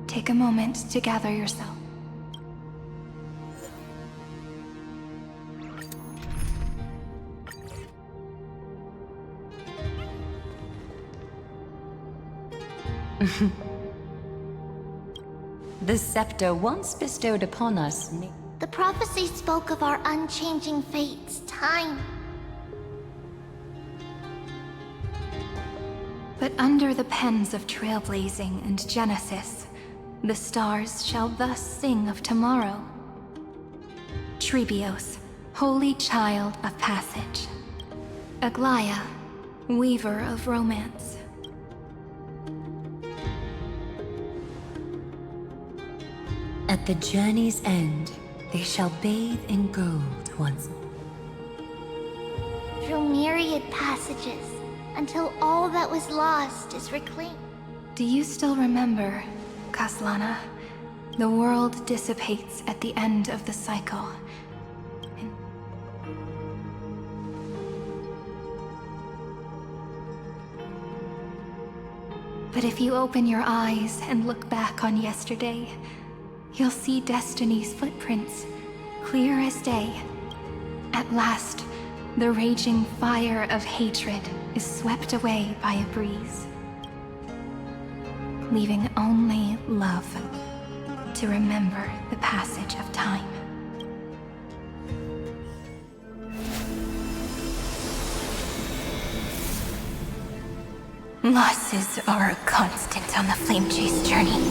take a moment to gather yourself. The scepter once bestowed upon us. The prophecy spoke of our unchanging fates, time. But under the pens of Trailblazing and Genesis, the stars shall thus sing of tomorrow. Trebios, holy child of passage. Aglaia, weaver of romance. At the journey's end, they shall bathe in gold once. Through myriad passages, until all that was lost is reclaimed. Do you still remember, Kaslana? The world dissipates at the end of the cycle. But if you open your eyes and look back on yesterday, you'll see Destiny's footprints, clear as day. At last, the raging fire of hatred is swept away by a breeze, leaving only love to remember the passage of time. Losses are a constant on the Flame Chase journey.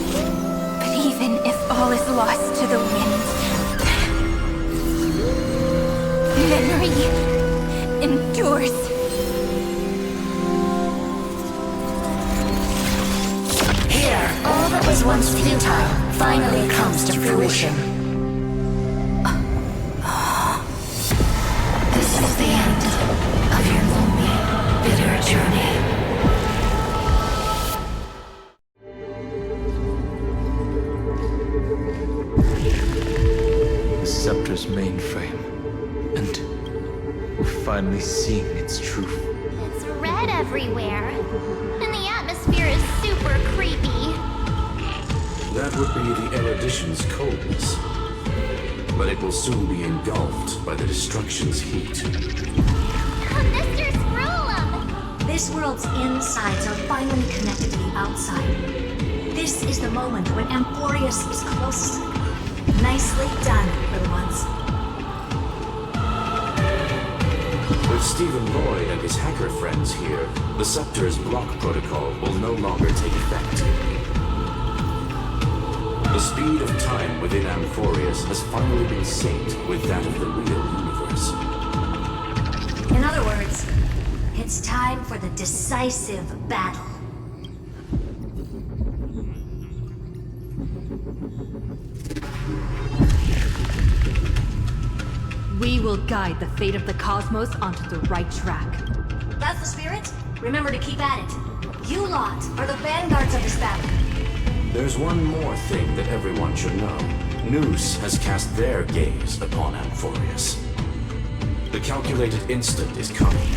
But even if all is lost to the wind, memory endures. Here, all that was once futile finally comes to fruition. This is the end of your lonely, bitter journey. Scepter's mainframe, and we're finally seeing its truth. It's red everywhere, and the atmosphere is super creepy. That would be the erudition's coldness, but it will soon be engulfed by the destruction's heat. Mr. Scrollum! This world's insides are finally connected to the outside. This is the moment when Amphoreus is closest. Nicely done, little ones. With Stephen Lloyd and his hacker friends here, the Scepter's block protocol will no longer take effect. The speed of time within Amphoreus has finally been synced with that of the real universe. In other words, it's time for the decisive battle. We will guide the fate of the cosmos onto the right track. That's the spirit? Remember to keep at it. You lot are the vanguards of this battle. There's one more thing that everyone should know. Noose has cast their gaze upon Amphoreus. The calculated instant is coming.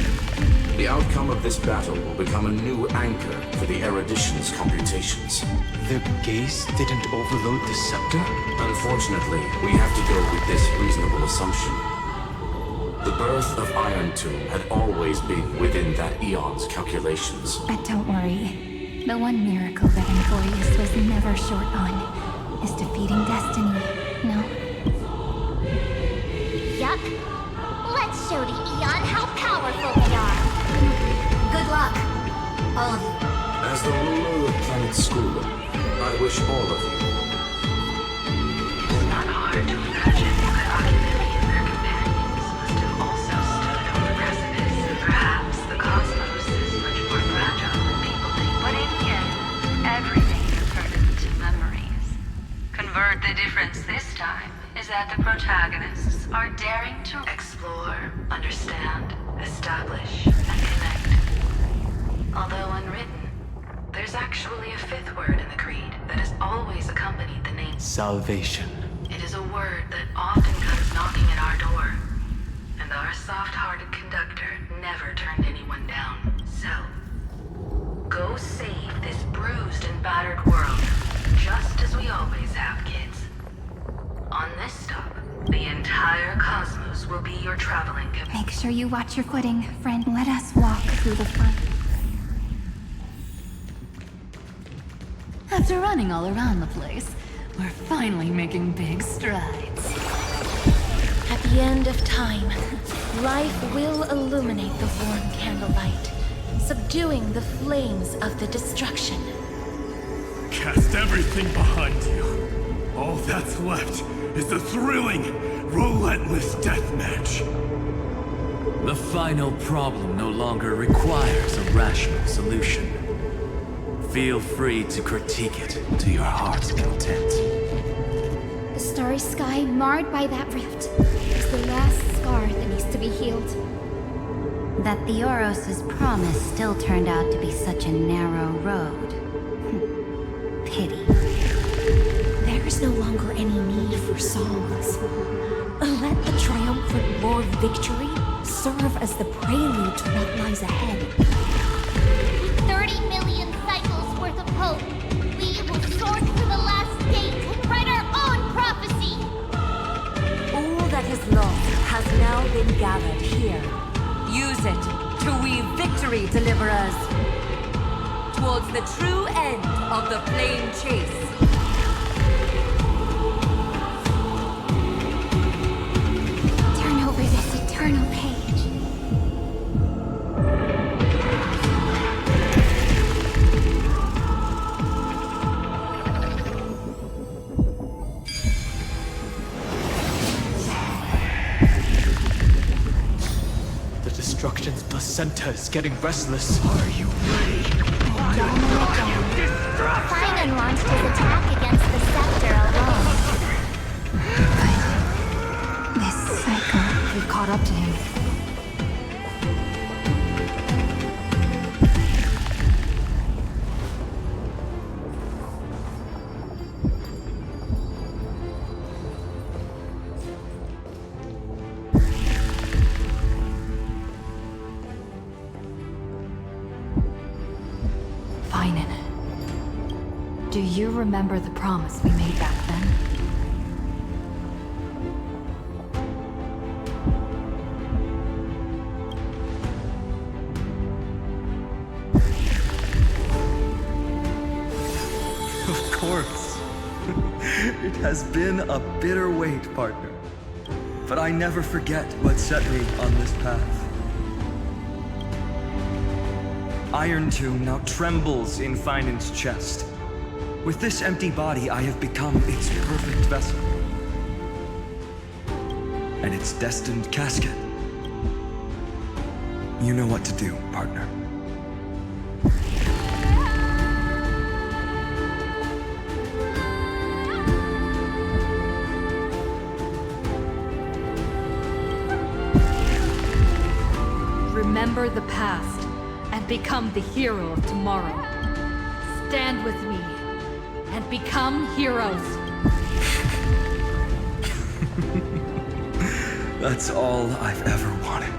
The outcome of this battle will become a new anchor for the erudition's computations. Their gaze didn't overload the scepter? Unfortunately, we have to go with this reasonable assumption. The birth of Iron Tomb had always been within that eon's calculations. But don't worry. The one miracle that Amphoreus was never short on is defeating Destiny, no? Yup. Let's show the Eon how powerful we are. Good luck, all of you. As the ruler of Planet School, I wish all of you. It's not hard to imagine that Occupy and their companions must have also stood on the precipice. Perhaps the cosmos is much more fragile than people think. But in the end, everything converted to memories. Convert the difference this time is that the protagonists are daring to explore, understand, establish, and connect. Although unwritten, there's actually a fifth word in the creed that has always accompanied the name. Salvation. It is a word that often comes knocking at our door, and our soft-hearted conductor never turned anyone down. So, go save this bruised and battered world, just as we always have, kids. On this stop, the entire cosmos will be your traveling companion. Make sure you watch your footing, friend. Let us walk through the fun. After running all around the place, we're finally making big strides. At the end of time, life will illuminate the warm candlelight, subduing the flames of the destruction. Cast everything behind you. All that's left is the thrilling, relentless deathmatch. The final problem no longer requires a rational solution. Feel free to critique it to your heart's content. The starry sky marred by that rift is the last scar that needs to be healed. That Theoros' promise still turned out to be such a narrow road. Pity. There is no longer any need for songs. Let the triumphant roar of victory serve as the prelude to what lies ahead. 30 million cycles worth of hope. We will soar to the last gate and write our own prophecy. All that is lost has now been gathered here. Use it to weave victory, deliverers, towards the true end of the flame chase. Turn over this eternal page. The destruction's placenta is getting restless. Are you ready? Simon launched his attack against the scepter alone. This cycle. We've caught up to him. Do you remember the promise we made back then? Of course. It has been a bitter wait, partner. But I never forget what set me on this path. Iron Tomb now trembles in Finan's chest. With this empty body, I have become its perfect vessel. And its destined casket. You know what to do, partner. Remember the past and become the hero of tomorrow. Stand with me and become heroes. That's all I've ever wanted.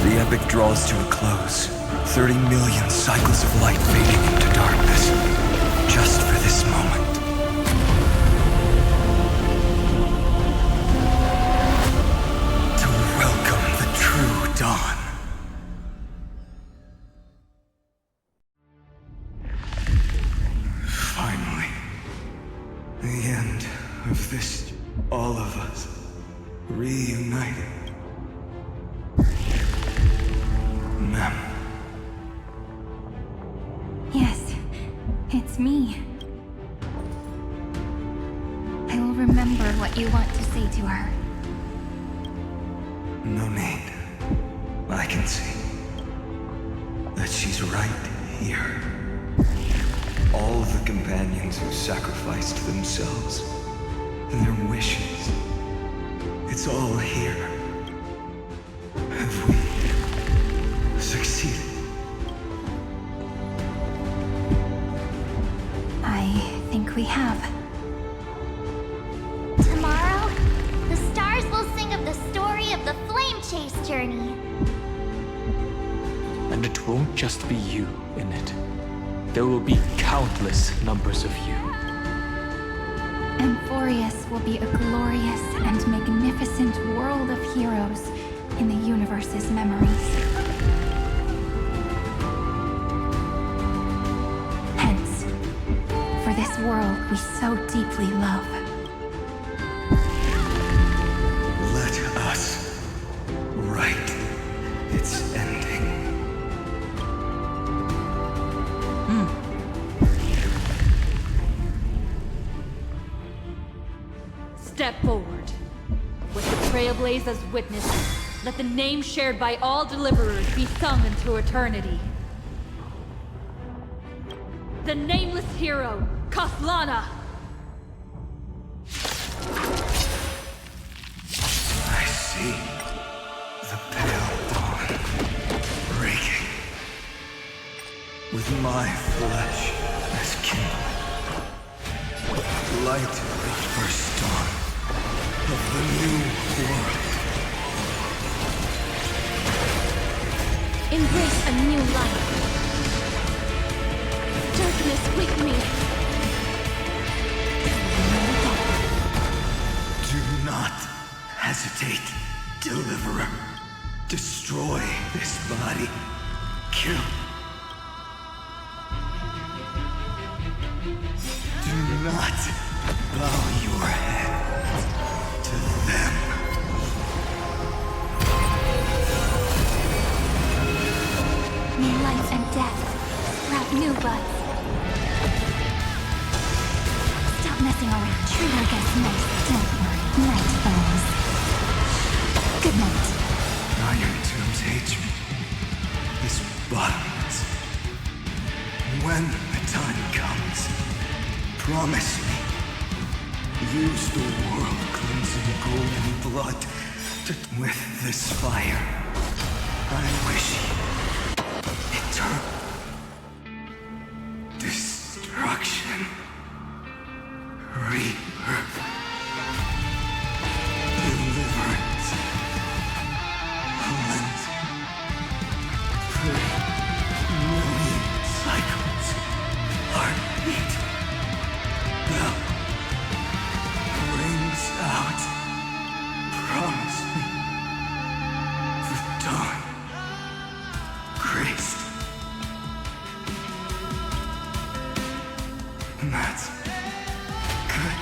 The epic draws to a close. 30 million cycles of light fading into darkness. Just for this moment. To welcome the true dawn. Finally. The end of this, all of us, reuniting. Ma'am. Yes, it's me. I will remember what you want to say to her. No need. I can see that she's right here. All the companions who sacrificed themselves, their wishes. It's all here. Have we succeeded? I think we have. Tomorrow, the stars will sing of the story of the flame chase journey. And And it won't just be you in it. There will be countless numbers of you. Amphoreus will be a glorious and magnificent world of heroes in the universe's memories. Hence, for this world we so deeply love. Let us write its ending. Step forward. With the Trailblaze as witnesses, let the name shared by all deliverers be sung into eternity. The nameless hero, Kaslana! I see the pale dawn breaking, with my flesh as kindling. Light the first dawn of the new world. Embrace a new life. Darkness, wake me. Do not hesitate, Deliverer. Destroy this body. Kill. Do not bow your head to them. May life and death sprout new buds. Stop messing around. Treat our guests nice. Don't worry. Night falls. Good night. Iron Tomb's hatred is bottomless. When the time comes, promise me, use the world-cleansing golden blood with this fire. I wish eternal destruction, rebirth, deliverance, cleansing, 3,000,000 cycles, heartbeat, bell rings out. Promise me the dawn graced. That's good.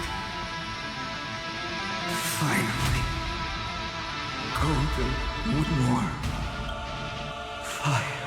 Finally, golden war fire.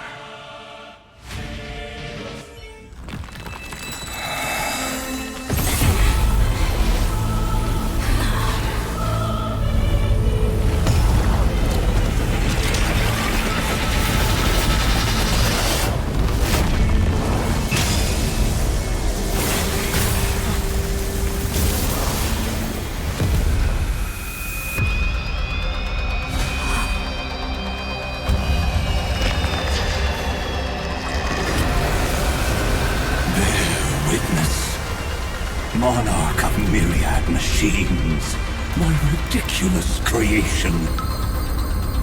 Monarch of myriad machines, my ridiculous creation.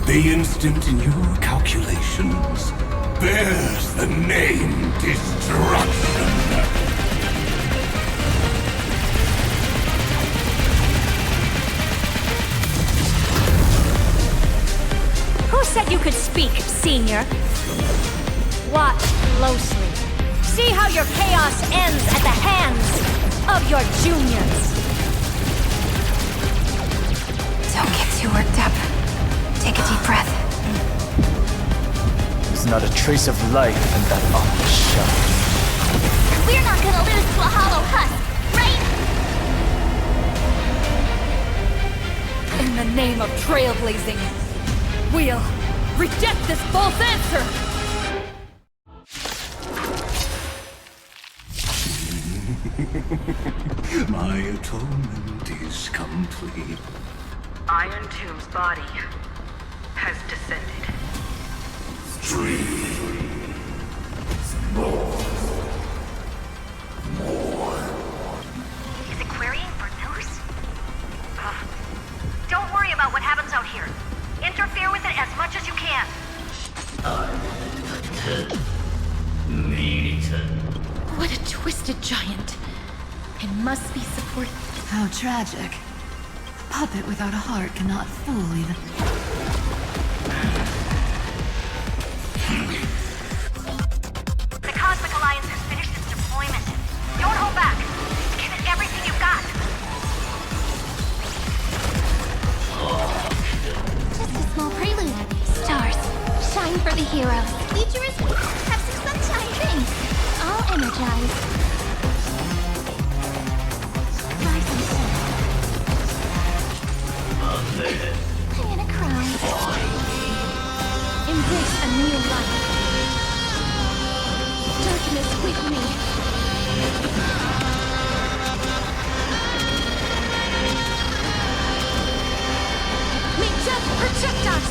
The instant in your calculations bears the name Destruction. Who said you could speak, Senior? Watch closely. See how your chaos ends at the hands of your juniors. Don't get too worked up. Take a deep breath. There's not a trace of life in that ominous shell. We're not gonna lose to a hollow husk, right? In the name of trailblazing, we'll reject this false answer! My atonement is complete. Iron Tomb's body has descended. Is it querying for news? Don't worry about what happens out here. Interfere with it as much as you can. What a twisted giant. It must be supported. How tragic. A puppet without a heart cannot fool even. The Cosmic Alliance has finished its deployment. Don't hold back. Give it everything you've got. Just a small prelude. Stars, shine for the heroes. Futurism, have some sunshine. Thanks. I'll energize. Rise and shine. And a cry. Embrace a new life. Darkness with me. May death protect us!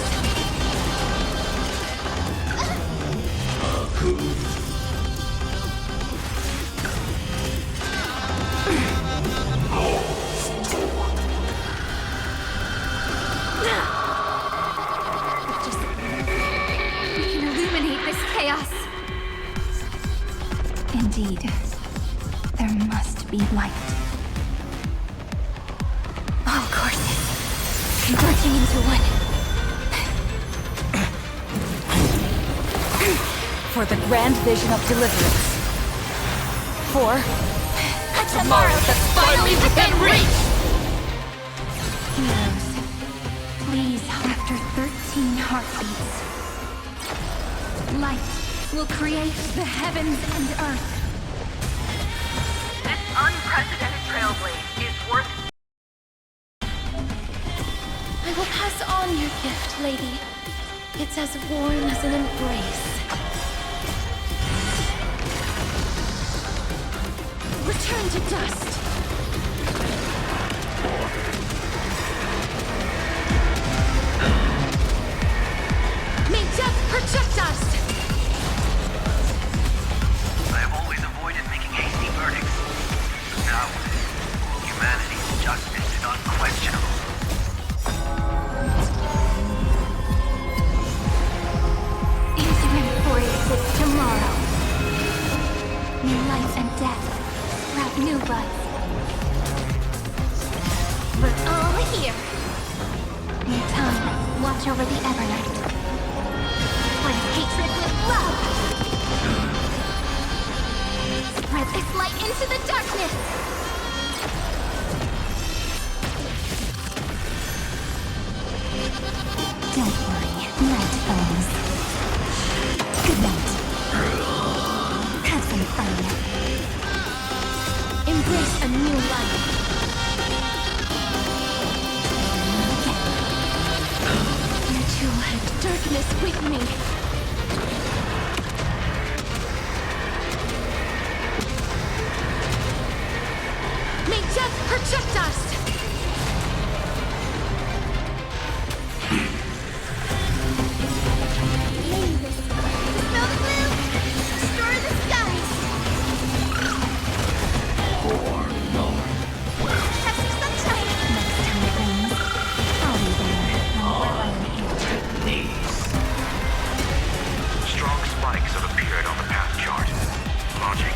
We can illuminate this chaos. Indeed, there must be light. All courses converging into one. For the grand vision of deliverance. For A tomorrow that's finally within reach! Heroes, please, after 13 heartbeats, light will create the heavens and earth. this unprecedented Trailblaze is worth. I will pass on your gift, lady. It's as warm as an embrace. Return to dust. May death protect us! I have always avoided making hasty verdicts. Now, humanity's justice is unquestionable. Into Amphoreus tomorrow. New life and death sprout new buds. We're all here. In time, watch over the Evernight. Spread hatred with love. Spread this light into the darkness. Don't worry, night falls. Good night. Have some fun. Embrace a new life. You two had darkness with me. May death protect us! Smell the blue. Destroy the skies. Have some sunshine. Next time it rains, I'll be there. And where I am. Strong spikes have appeared on the path chart. Logic.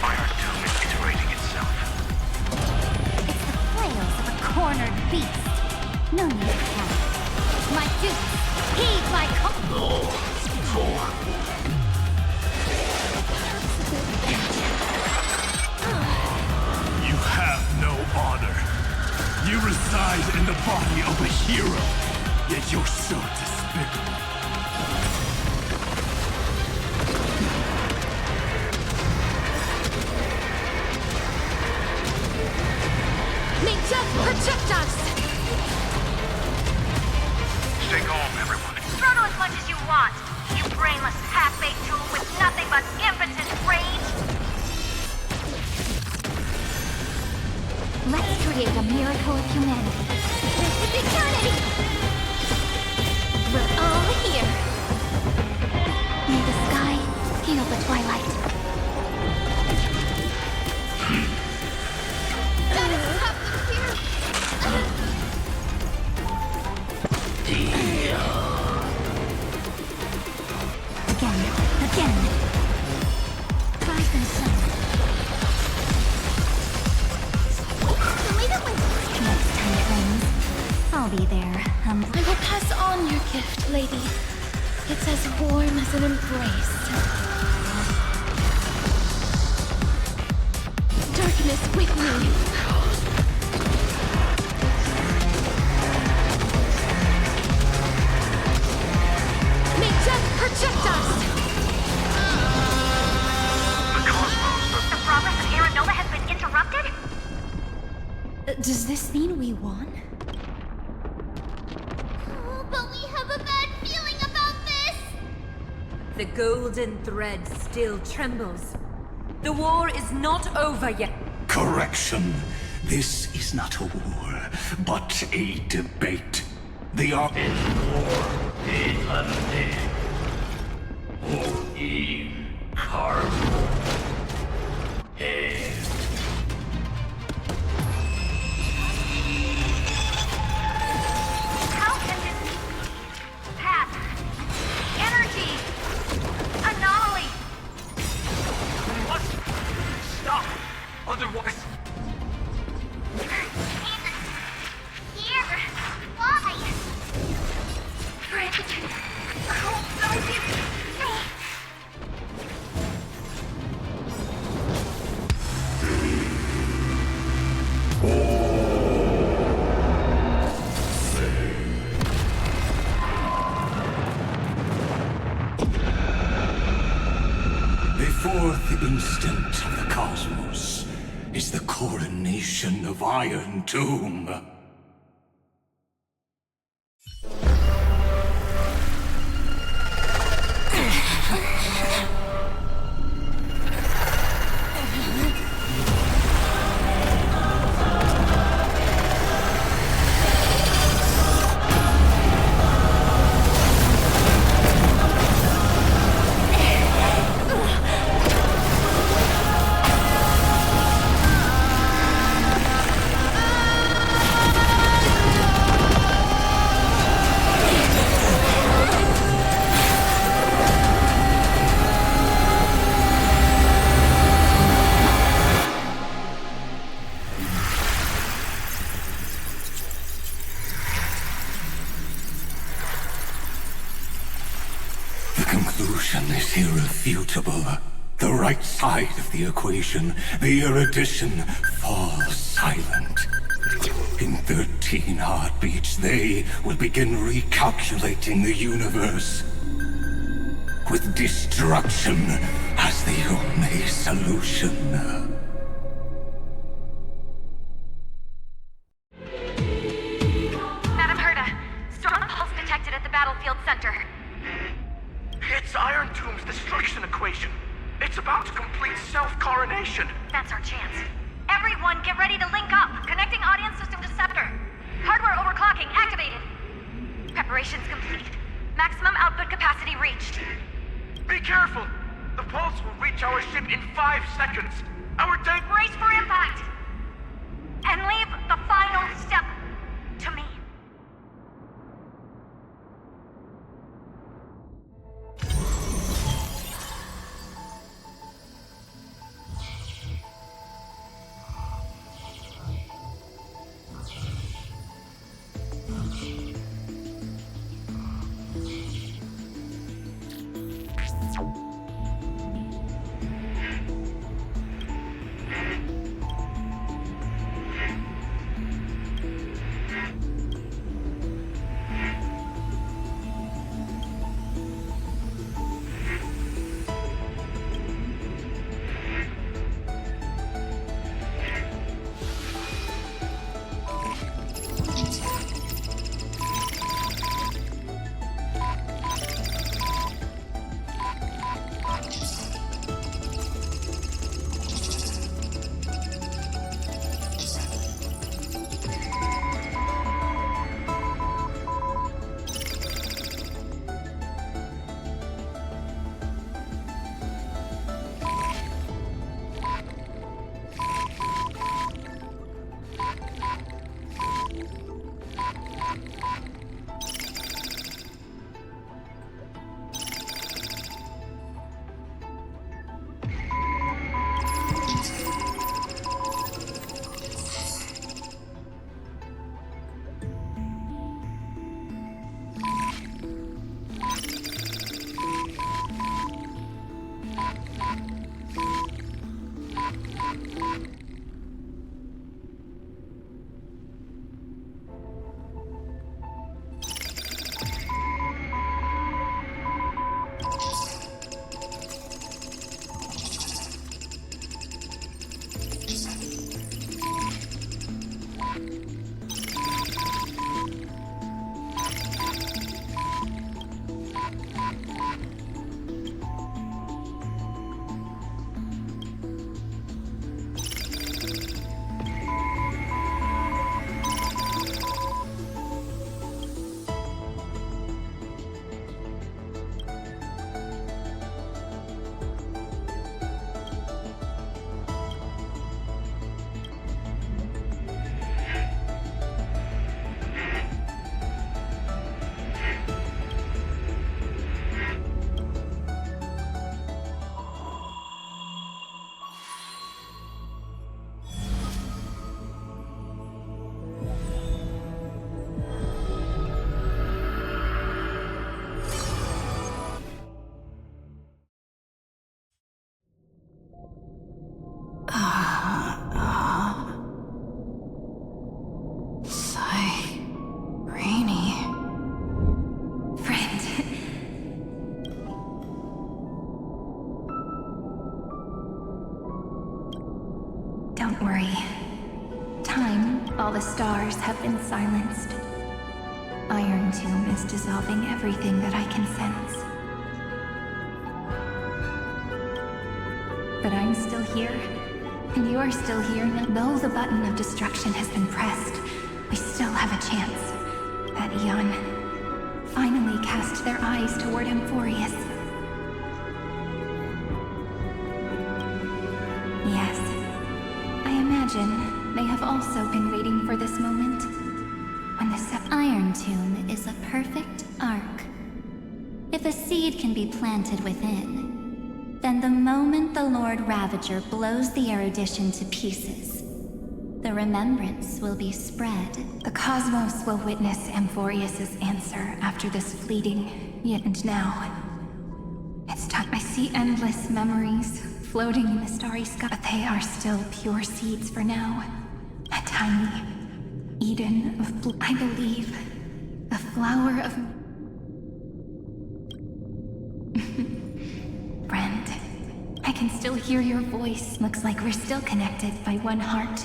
Iron Doom is iterating itself. It's the flails of a cornered beast. No need to panic. My dudes, heed my You have no honor. You reside in the body of a hero, yet you're so despicable. May death protect us! Stay calm, everyone. Throttle as much as you want. You brainless half-baked tool with nothing but impotent rage. Let's create a miracle of humanity. This is eternity. We're all here. May the sky heal the twilight. Gotta stop them here. Again, again. lady. It's as warm as an embrace. Darkness with me. May death protect us! The progress of Aeronova has been interrupted? Does this mean we won? Oh, but we have a bad feeling about this! The golden thread still trembles. The war is not over yet. Correction. This is not a war, but a debate. The war is undead. How can this path, energy, anomaly? What? Stop! Otherwise... Here, why? Oh, no, The fourth instant of the cosmos is the coronation of Iron Tomb. The conclusion is irrefutable. The right side of the equation, the erudition, falls silent. In 13 heartbeats, they will begin recalculating the universe. With destruction as the only solution. Madam Herta, strong pulse detected at the battlefield center. It's Iron Tomb's destruction equation. It's about to complete self-coronation. That's our chance. Everyone, get ready to link up. Connecting audience system to scepter. Hardware overclocking activated. Preparations complete. Maximum output capacity reached. Be careful! The pulse will reach our ship in 5 seconds. Our tank... Brace for impact! And leave the final step to me. Don't worry. Time, all the stars have been silenced. Iron Tomb is dissolving everything that I can sense. But I'm still here, and you're still here now. Though the button of destruction has been pressed, we still have a chance. That Eon finally cast their eyes toward Amphoreus. Yes, I imagine they have also been waiting for this moment. When the Iron Tomb is a perfect arc. If a seed can be planted within, then the moment the Lord Ravager blows the erudition to pieces, the remembrance will be spread. The cosmos will witness Amphoreus' answer after this fleeting, yet and now. It's time. I see endless memories floating in the starry sky, but they are still pure seeds for now. A tiny Eden of I believe, a flower of... Friend, I can still hear your voice. Looks like we're still connected by one heart,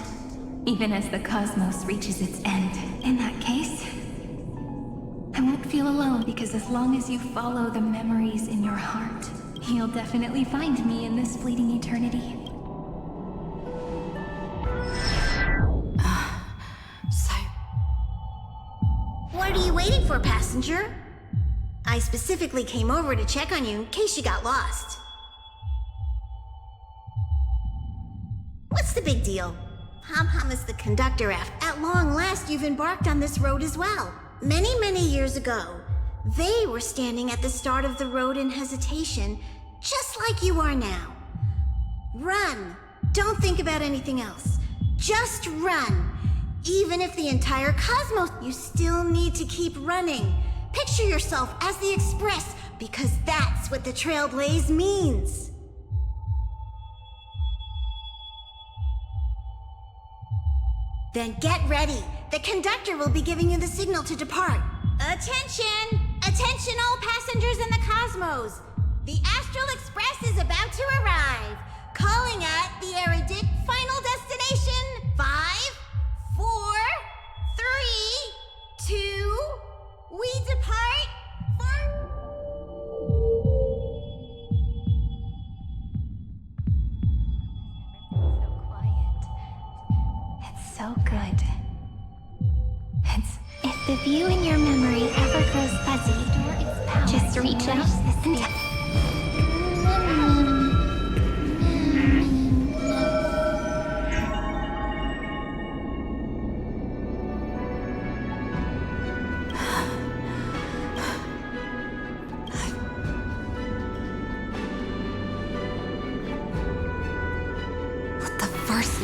even as the cosmos reaches its end. In that case, I won't feel alone, because as long as you follow the memories in your heart, you'll definitely find me in this fleeting eternity. What are you waiting for, passenger? I specifically came over to check on you in case you got lost. What's the big deal? Pom-Pom is the conductor at long last you've embarked on this road as well. Many, many years ago, they were standing at the start of the road in hesitation, just like you are now. Run! Don't think about anything else. Just run! Even if the entire cosmos, you still need to keep running. Picture yourself as the Express, because that's what the Trailblaze means. Then get ready. The conductor will be giving you the signal to depart. Attention! Attention all passengers in the cosmos! The Astral Express is about to arrive. Calling at the Eredict final destination. 5, 4, 3, 2, we depart for... It's so good. It's... If the view in your memory ever grows fuzzy, just reach out and...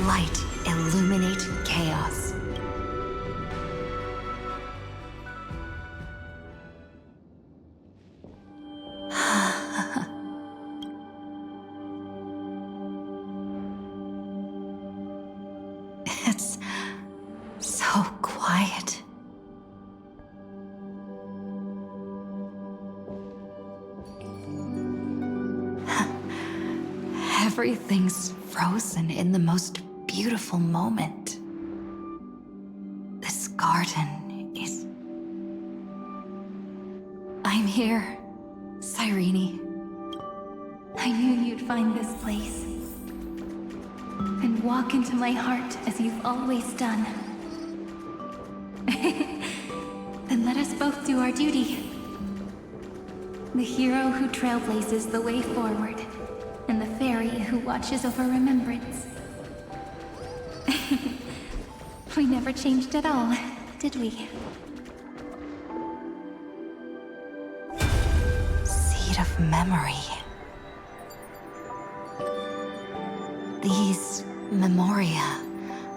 Light illuminate chaos. It's so quiet. Everything's frozen in the most beautiful moment. This garden is... I'm here, Cyrene, I knew you'd find this place and walk into my heart as you've always done. Then let us both do our duty. The hero who trailblazes the way forward, and the fairy who watches over remembrance. We never changed at all, did we? Seed of memory. These memoria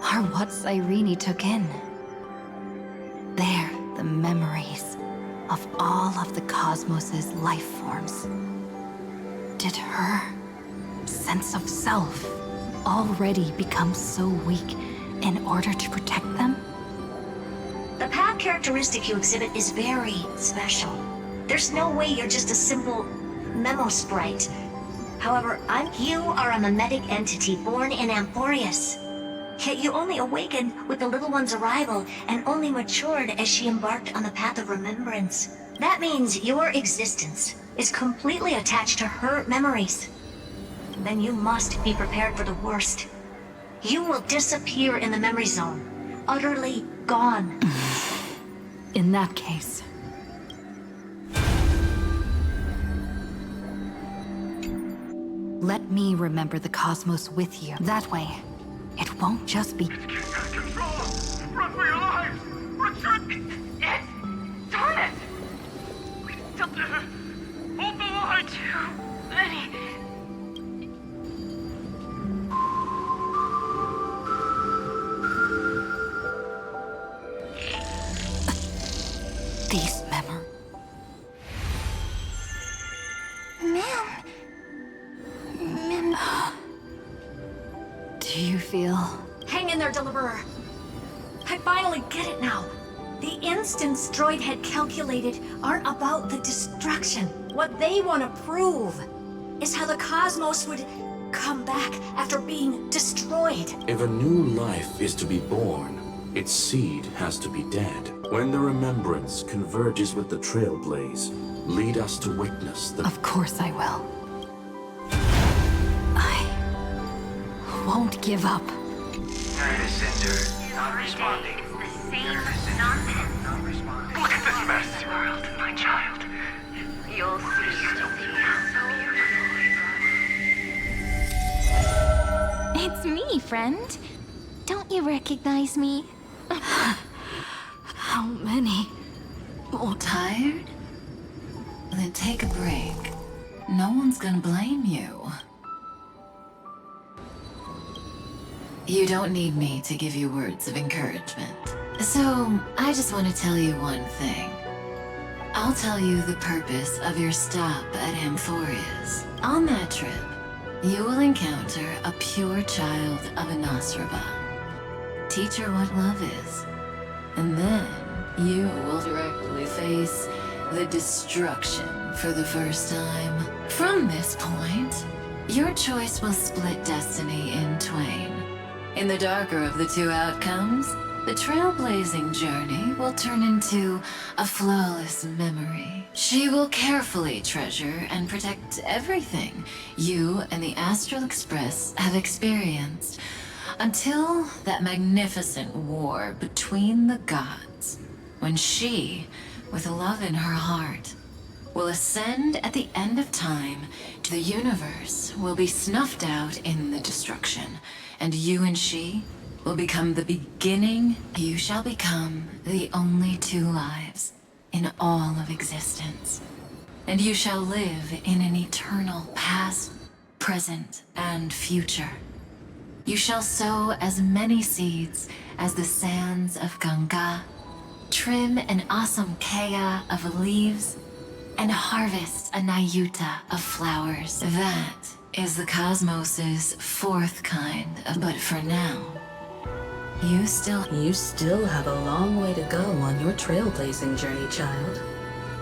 are what Cyrene took in. They're the memories of all of the cosmos's life forms. Did her sense of self already become so weak in order to protect them? The path characteristic you exhibit is very special. There's no way you're just a simple memo sprite. However, you are a memetic entity born in Amphoreus. Yet you only awakened with the little one's arrival and only matured as she embarked on the path of remembrance. That means your existence is completely attached to her memories. Then you must be prepared for the worst. You will disappear in the memory zone, utterly gone. In that case... let me remember the cosmos with you. That way, it won't just be... It's getting out of control! Run for your lives! Retreat! Yes! Darn it! We still... Hold the line! Too many... these memories. Do you feel... Hang in there, Deliverer. I finally get it now. The instants Droid had calculated aren't about the destruction. What they want to prove is how the cosmos would come back after being destroyed. If a new life is to be born, its seed has to be dead. When the remembrance converges with the Trailblaze, lead us to witness the... Of course I will. I won't give up. Cinder, not responding. It's the same nonsense. Not responding. Look at this mess! World, my child. You'll see. It's me, friend. Don't you recognize me? How many? Oh, tired? Then take a break. No one's gonna blame you. You don't need me to give you words of encouragement. So, I just want to tell you one thing. I'll tell you the purpose of your stop at Amphoreus. On that trip, you will encounter a pure child of a Nosraba. Teach her what love is. And then, you will directly face the destruction for the first time. From this point, your choice will split destiny in twain. In the darker of the two outcomes, the trailblazing journey will turn into a flawless memory. She will carefully treasure and protect everything you and the Astral Express have experienced until that magnificent war between the gods, when she, with love in her heart, will ascend at the end of time to the universe, will be snuffed out in the destruction, and you and she will become the beginning. You shall become the only two lives in all of existence. And you shall live in an eternal past, present, and future. You shall sow as many seeds as the sands of Ganga, trim an awesome kea of leaves, and harvest a Nayuta of flowers. That is the cosmos's fourth kind. But for now, you still have a long way to go on your trailblazing journey, child.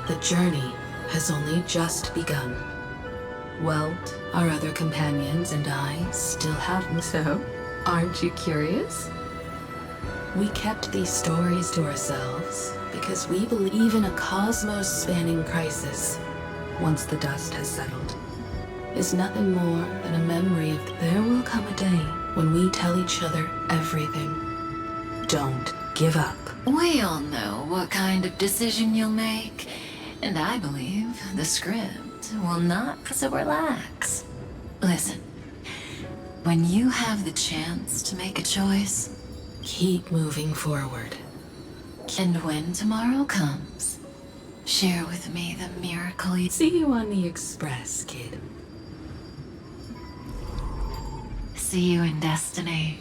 The journey has only just begun. Welt, our other companions, and I still haven't. So, aren't you curious? We kept these stories to ourselves because we believe in a cosmos-spanning crisis. once the dust has settled, is nothing more than a memory of there will come a day when we tell each other everything. Don't give up. We all know what kind of decision you'll make, and I believe the script will not, so relax. Listen, when you have the chance to make a choice, keep moving forward. And when tomorrow comes, share with me the miracle you... See you on the Express, kid. See you in Destiny.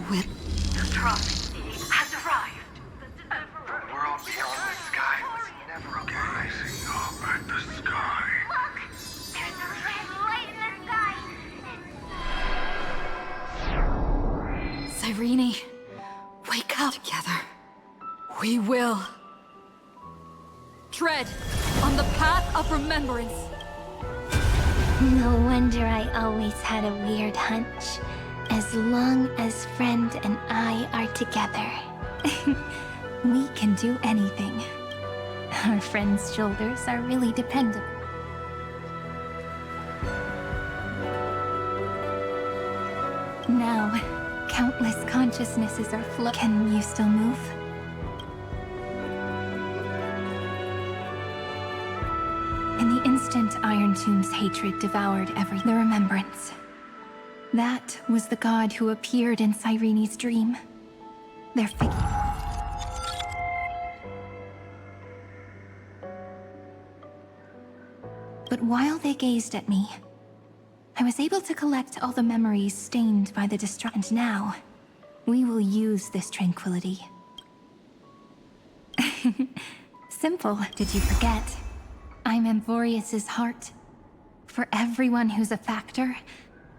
The prophet has arrived. The world beyond the sky was never okay. Rising up at the sky. Look! There's a red light in the sky! Cyrene, wake up. Together, we will. Tread on the path of remembrance. No wonder I always had a weird hunch. As long as Friend and I are together, we can do anything. Our friend's shoulders are really dependable. Now, countless consciousnesses are Can you still move? In the instant Iron Tomb's hatred devoured the remembrance. That was the god who appeared in Cyrene's dream. Their figure. But while they gazed at me, I was able to collect all the memories stained by the destruction. And now, we will use this tranquility. Simple. Did you forget? I'm Amphoreus' heart. For everyone who's a factor,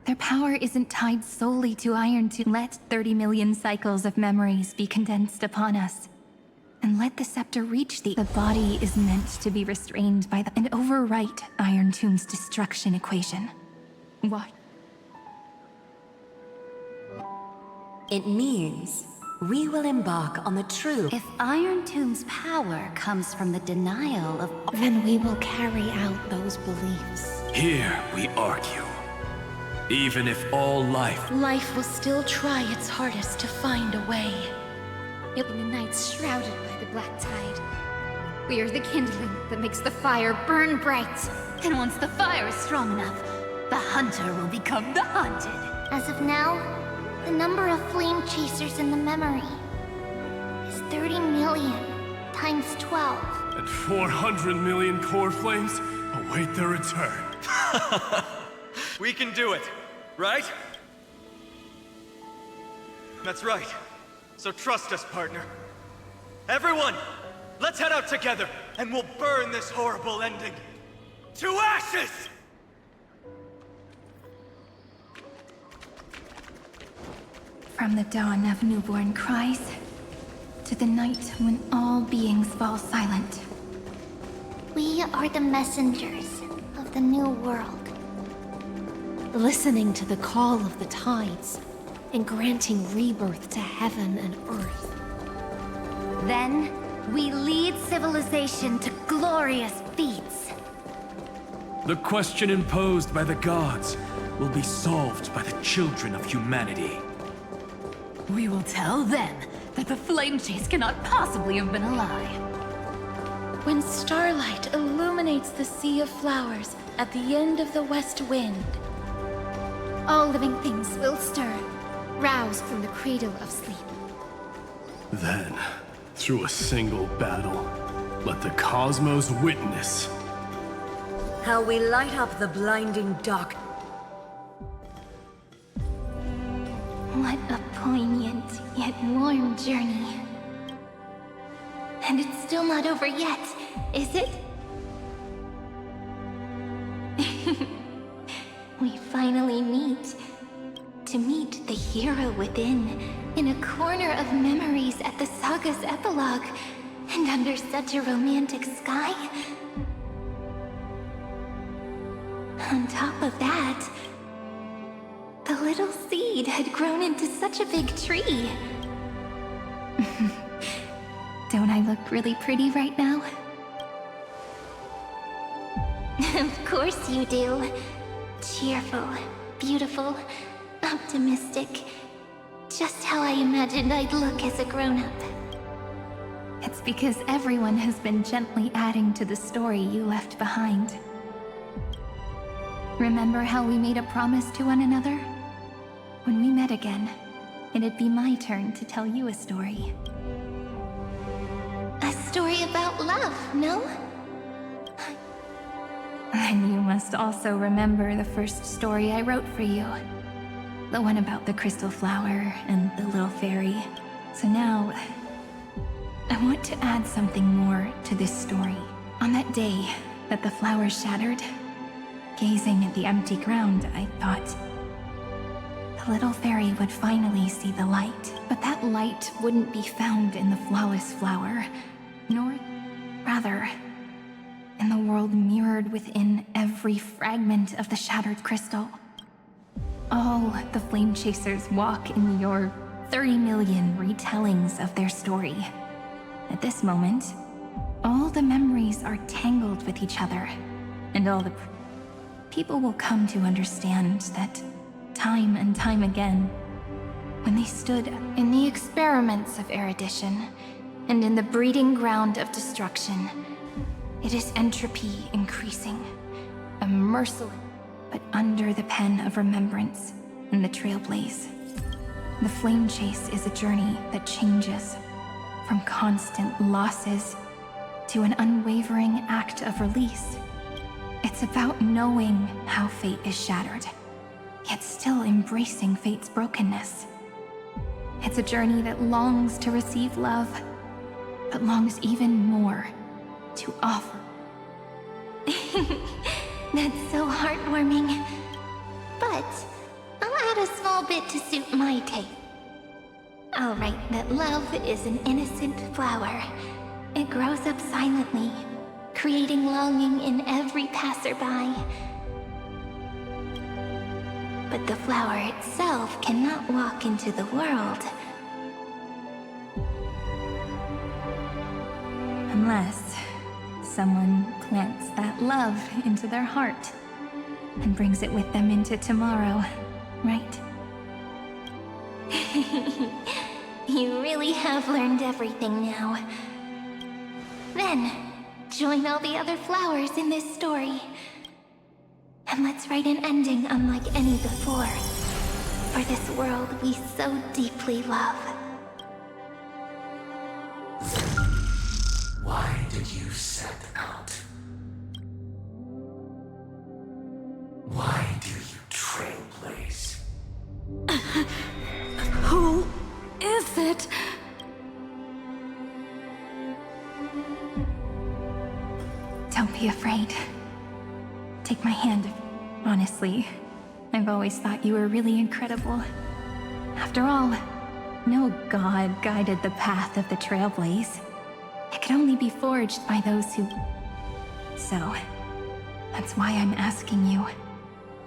their power isn't tied solely to Iron to let 30 million cycles of memories be condensed upon us. And let the scepter reach the body is meant to be restrained by and overwrite Iron Tomb's destruction equation. What? It means we will embark on the true... If Iron Tomb's power comes from the denial of... Then we will carry out those beliefs. Here we argue. Even if all life... Life will still try its hardest to find a way. In the night shrouded by the black tide. We are the kindling that makes the fire burn bright. And once the fire is strong enough, the hunter will become the hunted. As of now, the number of flame chasers in the memory is 30 million times 12. And 400 million core flames await their return. We can do it, right? That's right. So trust us, partner. Everyone, let's head out together, and we'll burn this horrible ending to ashes! From the dawn of newborn cries, to the night when all beings fall silent. We are the messengers of the new world. Listening to the call of the tides, and granting rebirth to heaven and earth. Then, we lead civilization to glorious feats. The question imposed by the gods will be solved by the children of humanity. We will tell them that the flame chase cannot possibly have been a lie. When starlight illuminates the sea of flowers at the end of the west wind, all living things will stir, roused from the cradle of sleep. Then, through a single battle, let the cosmos witness how we light up the blinding dark. What a poignant yet warm journey. And it's still not over yet, is it? We finally meet. To meet the hero within, in a corner of memories at the saga's epilogue, and under such a romantic sky. On top of that, the little seed had grown into such a big tree. Don't I look really pretty right now? Of course you do. Cheerful, beautiful, optimistic. Just how I imagined I'd look as a grown-up. It's because everyone has been gently adding to the story you left behind. Remember how we made a promise to one another? When we met again, it'd be my turn to tell you a story. A story about love, no? And you must also remember the first story I wrote for you. The one about the crystal flower and the little fairy. So now, I want to add something more to this story. On that day that the flowers shattered, gazing at the empty ground, I thought the little fairy would finally see the light. But that light wouldn't be found in the flawless flower, nor, rather, in the world mirrored within every fragment of the shattered crystal. All the Flame Chasers walk in your 30 million retellings of their story. At this moment, all the memories are tangled with each other, and all the people will come to understand that time and time again, when they stood in the experiments of erudition and in the breeding ground of destruction, it is entropy increasing, a merciless, but under the pen of remembrance in the Trailblaze. The flame chase is a journey that changes from constant losses to an unwavering act of release. It's about knowing how fate is shattered, yet still embracing fate's brokenness. It's a journey that longs to receive love, but longs even more to offer. That's so heartwarming. But I'll add a small bit to suit my taste. I'll write that love is an innocent flower. It grows up silently, creating longing in every passerby. But the flower itself cannot walk into the world. Unless someone plants that love into their heart and brings it with them into tomorrow, right? You really have learned everything now. Then, join all the other flowers in this story. And let's write an ending unlike any before. For this world we so deeply love. Why did you set out? Why do you trailblaze? Who is it? Don't be afraid. Take my hand. Honestly, I've always thought you were really incredible. After all, no god guided the path of the Trailblaze. It could only be forged by those who... So, that's why I'm asking you.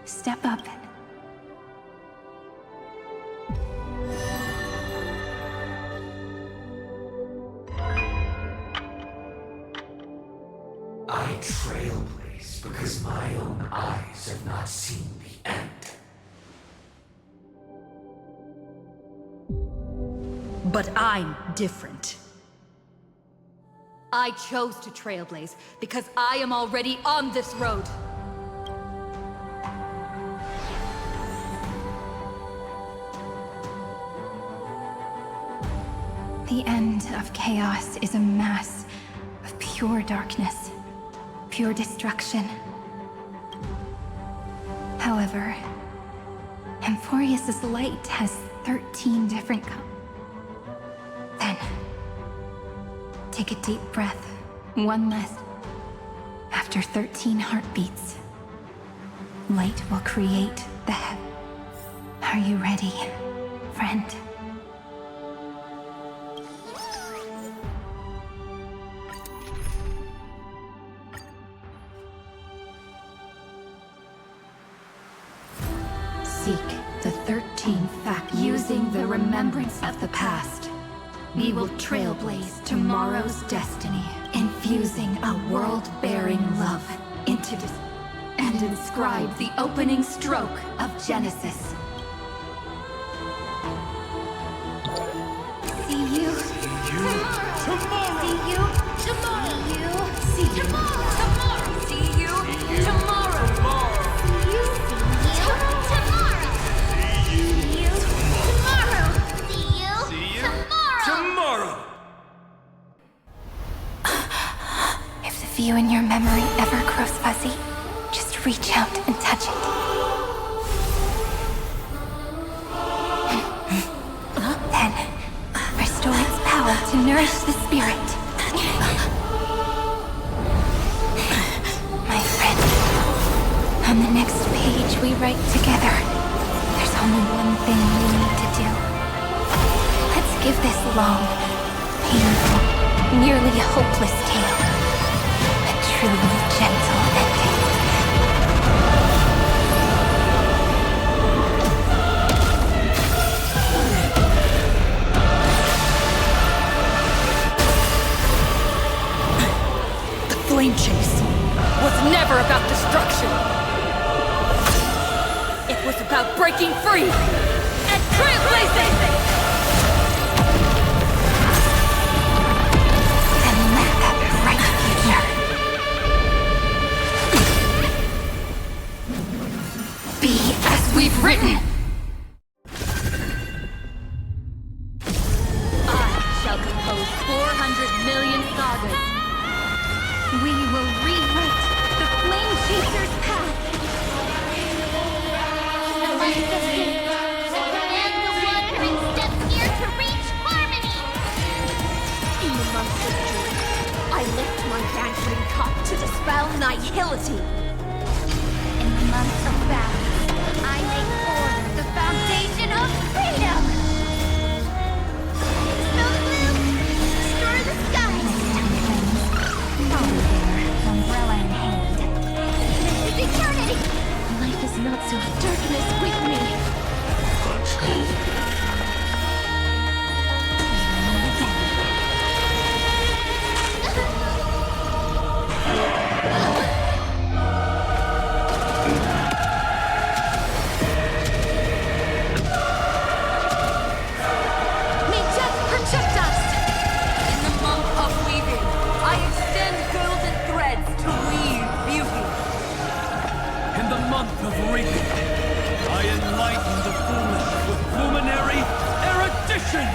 Step up. I trailblaze because my own eyes have not seen the end. But I'm different. I chose to trailblaze because I am already on this road. The end of chaos is a mass of pure darkness, pure destruction. However, Amphoreus' light has 13 different Then, take a deep breath, one less. After 13 heartbeats, light will create the heaven. Are you ready, friend? Seek the 13 facts using the remembrance of the past. We will trailblaze tomorrow's destiny, infusing a world-bearing love into this, and inscribe the opening stroke of Genesis. See you tomorrow. See you tomorrow. See you tomorrow. See you tomorrow. See you tomorrow. See you tomorrow. See you tomorrow! If the view in your memory ever grows fuzzy, just reach out and touch it. Then, restore its power to nourish the spirit. My friend, on the next page we write together, there's only one thing we need to do. Let's give this long, painful, nearly hopeless tale a truly gentle ending. The flame chase was never about destruction. It was about breaking free and trailblazing! And let that bright future be as we've written. I shall compose 400 million sagas. We will rewrite the Flame Chaser's path. The light of faith, and the wandering steps here to reach harmony. In the month of June, I lift my banqueting cup to dispel nihility. In the month of balance, I make order the foundation of freedom. Snow blue, stir the skies. Umbrella in hand. This is eternity. Life is not so darkness with me. May death protect us! In the month of weaving, I extend golden threads to weave beauty. In the month of reaping, I enlighten the foolish with luminary erudition!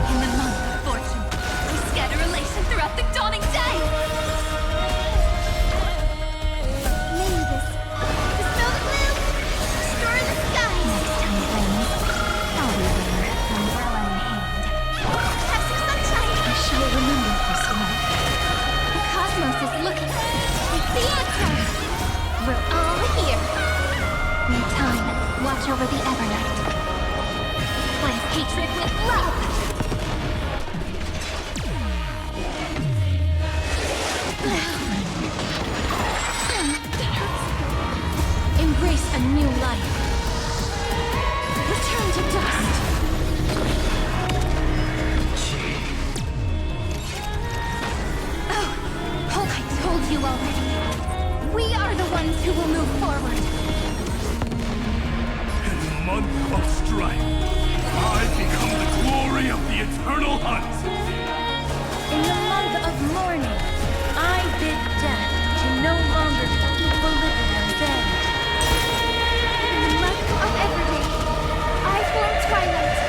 In the month of fortune, we scatter elation throughout the dawning day. Mavis, dispel the blue, stir the skies. Next time, friends, I'll be there, umbrella in hand. Have some sunshine. I shall remember this one. The cosmos is looking. It's the answer. We're all here. In time, watch over the Evernight. Cleanse hatred with love. Embrace a new life. Return to dust. Oh, I told you already. We are the ones who will move forward. In the month of strife, I become the glory of the eternal hunt. In the month of mourning, I bid death to no longer be equilibrium bend. In the month of everyday, I form twilight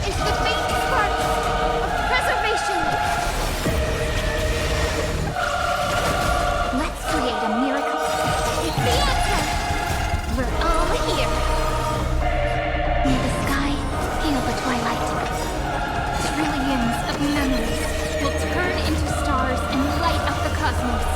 into the faint sparks of preservation. Let's create a miracle. It's the answer. We're all here. May the sky heal the twilight. Trillions of memories will turn into stars and light up the cosmos.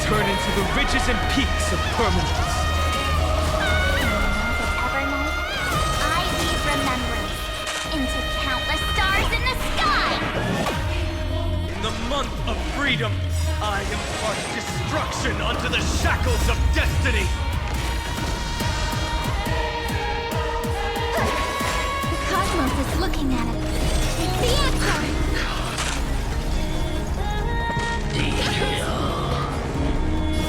turn into the ridges and peaks of permanence. Evernight, I weave remembrance into countless stars in the sky! In the month of freedom, I impart destruction unto the shackles of destiny! The cosmos is looking at it. It's the answer!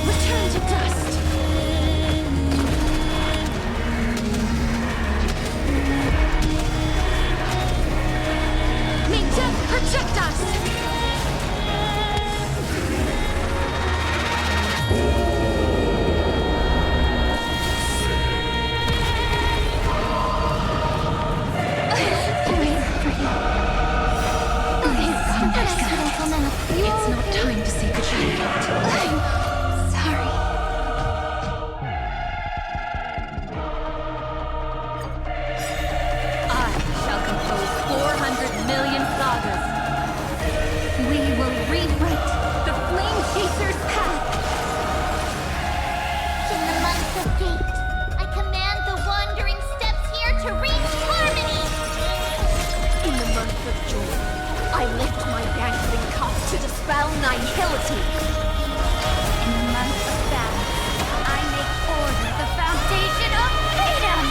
Return to dust! May death protect us! It's not time to say goodbye yet. Sorry. I shall compose 400 million sagas. We will rewrite the Flame Chaser's path. In the month of fate, I command the wandering steps here to reach harmony! In the month of joy, I lift my dangling cup to dispel nihility. In the month of battle, I make order the foundation of freedom!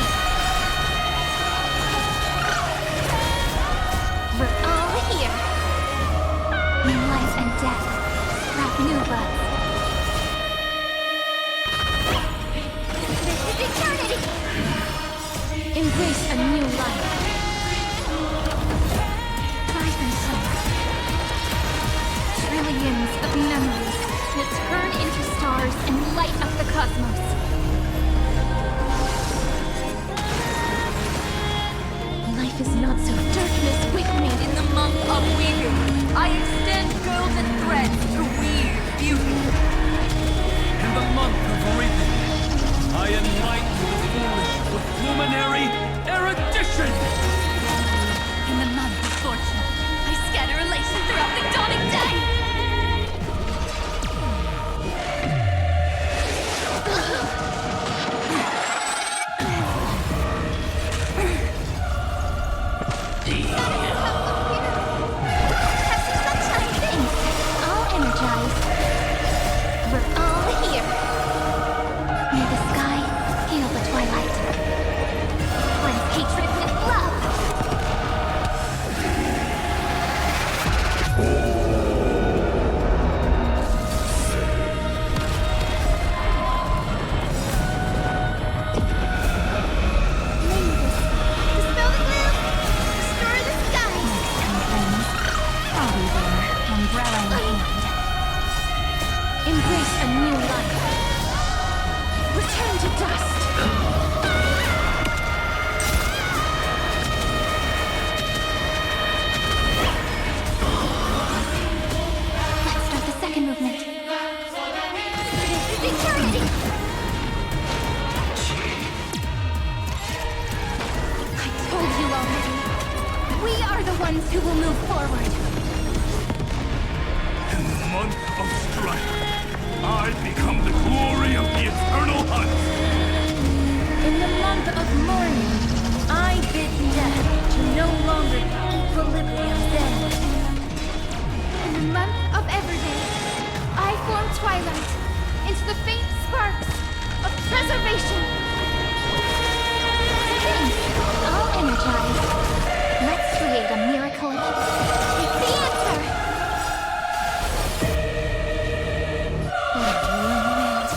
We're all here. In life and death, sprout new buds. This is eternity! Embrace a new life. Rise and summer. Trillions of memories will turn into stars and light up the cosmos. Life is not so darkness with me. In the month of weaving, I extend golden threads to weave beauty. In the month of reaping, I enlighten the foolish with luminary erudition! In the month of fortune, I scatter elation throughout the dawning day! All energized. We're all here. May the sky heal the twilight. Cleanse hatred with love. Dispel the gloom. Restore the sky. I'll be there, umbrella in hand. Embrace a new life. Return to dust. Let's start the second movement. This is eternity! I told you already. We are the ones who will move forward. In the month of strife, I become the glory of the eternal hunt. In the month of mourning, I bid death to no longer equilibrium then. In the month of everyday, I form twilight into the faint sparks of preservation. Things all energized. Let's create a miracle of it's the answer! What a warm wind.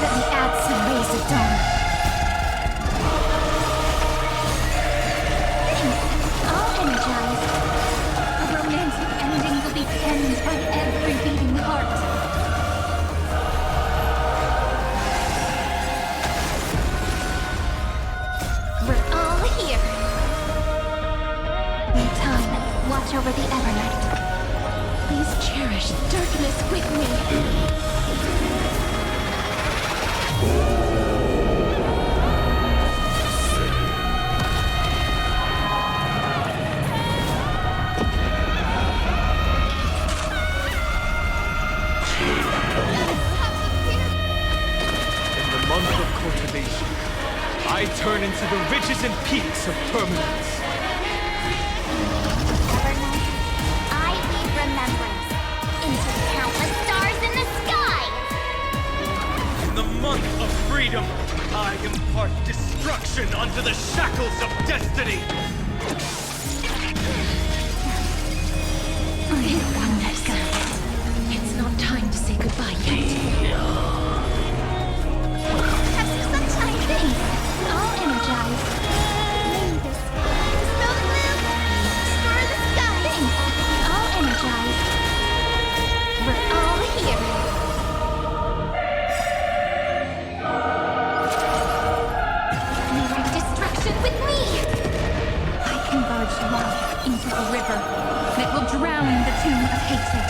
Let me add some rays of dawn. Things all energized. A romantic ending will be penned by every beating heart. We're all here. May time watch over the Evernight. Please cherish darkness with me. the ridges and peaks of permanence. I leave remembrance into countless stars in the sky! In the month of freedom, I impart destruction unto the shackles of destiny! It's not time to say goodbye yet. Have some sunshine! Thanks! All energized. Dispel the gloom! Restore the sky! Thanks! All energized. We're all here! Mirror destruction with me! I converge love into a river that will drown the tomb of hatred.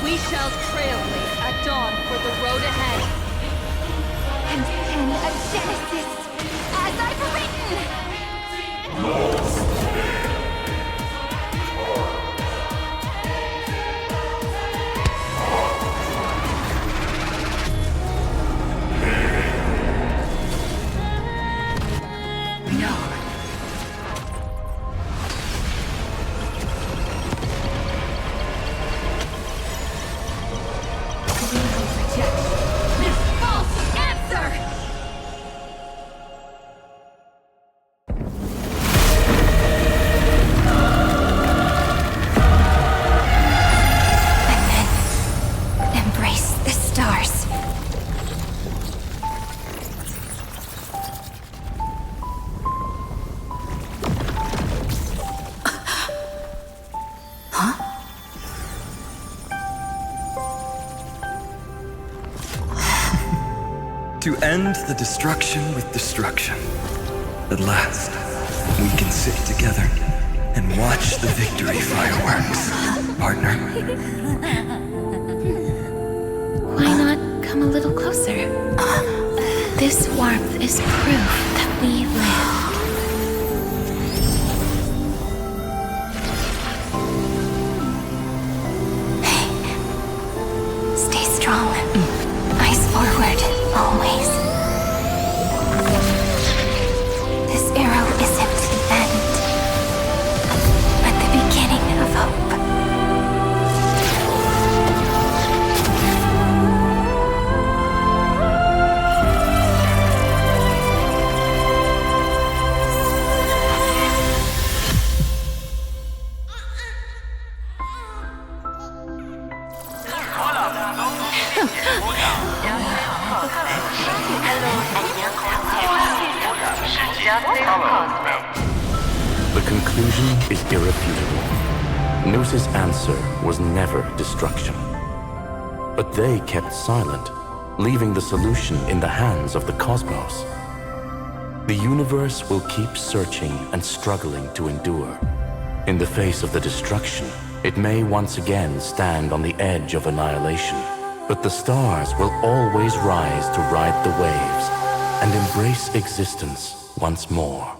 We shall trailblaze at dawn for the road ahead. And pen a genesis, as I've To end the destruction with destruction. At last, we can sit together and watch the victory fireworks, partner. Why not come a little closer? This warmth is proof that we live. Hey, stay strong. Eyes forward, always. This arrow isn't the end, but the beginning of hope. Justice Cosmic. The conclusion is irrefutable. Noos's answer was never destruction. But they kept silent, leaving the solution in the hands of the cosmos. The universe will keep searching and struggling to endure. In the face of the destruction, it may once again stand on the edge of annihilation. But the stars will always rise to ride the waves and embrace existence once more.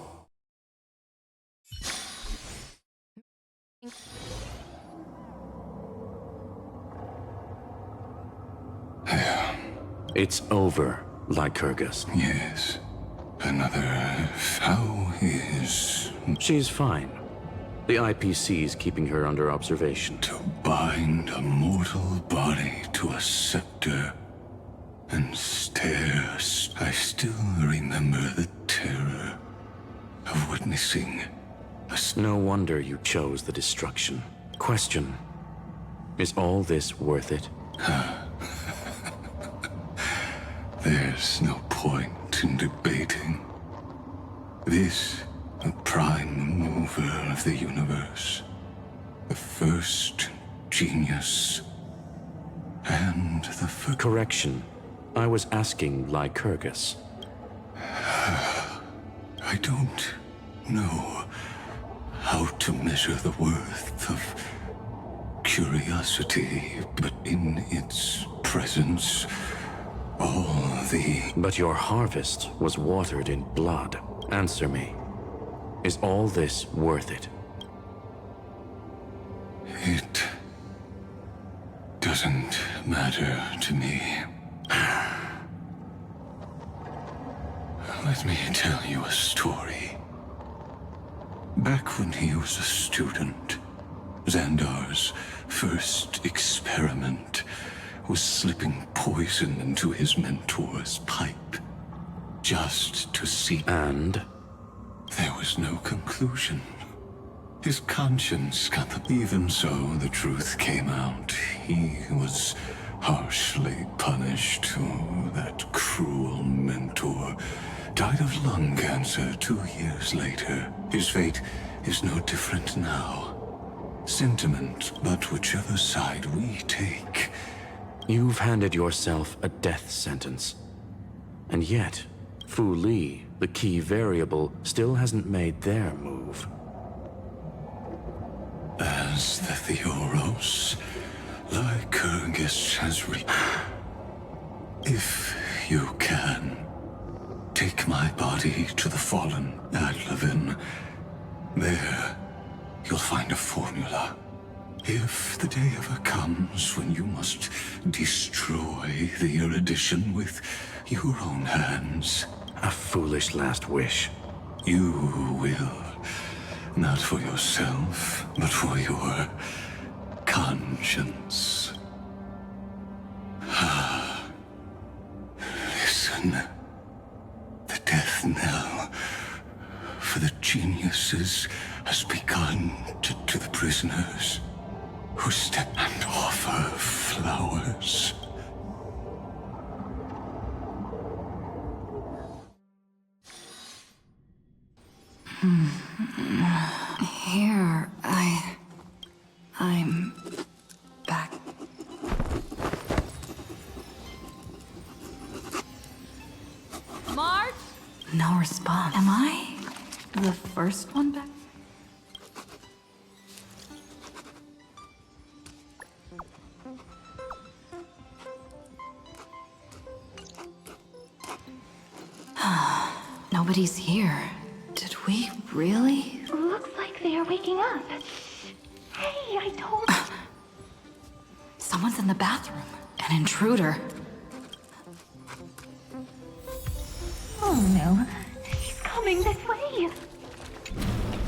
It's over, Lycurgus. Yes. Another... How is... She's fine. The IPC's keeping her under observation. To bind a mortal body to a scepter and stare... I still remember the terror of witnessing... No wonder you chose the destruction. Question. Is all this worth it? There's no point in debating. This, the prime mover of the universe, the first genius, and the first... Correction. I was asking Lycurgus. I don't know how to measure the worth of curiosity, but in its presence... all the... But your harvest was watered in blood. Answer me. Is all this worth it? It doesn't matter to me. Let me tell you a story. Back when he was a student, Xandar's first experiment was slipping poison into his mentor's pipe, just to see... And? There was no conclusion. His conscience got the... Even so, the truth came out. He was harshly punished. Oh, that cruel mentor died of lung cancer 2 years later. His fate is no different now. Sentiment, but whichever side we take... You've handed yourself a death sentence. And yet, Fu Li, the key variable, still hasn't made their move. As the Theoros, Lycurgus has If you can, take my body to the fallen Adlevin. There, you'll find a formula. If the day ever comes when you must destroy the erudition with your own hands... A foolish last wish. You will. Not for yourself, but for your conscience. Listen. The death knell for the geniuses has begun to the prisoners who step and offer flowers. Here, I'm back. March? No response. Am I the first one back? Nobody's here. Did we really? Looks like they are waking up. Hey, I told you. Someone's in the bathroom. An intruder. Oh no. He's coming this way.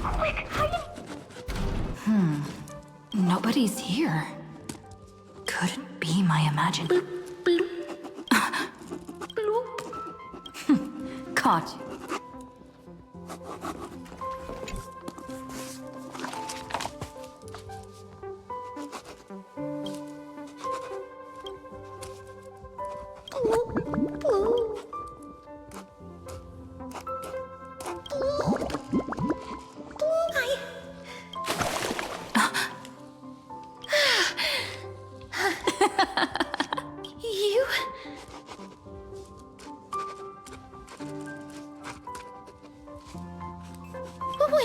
Quick, hide! Nobody's here. Couldn't be my imagination. Caught you.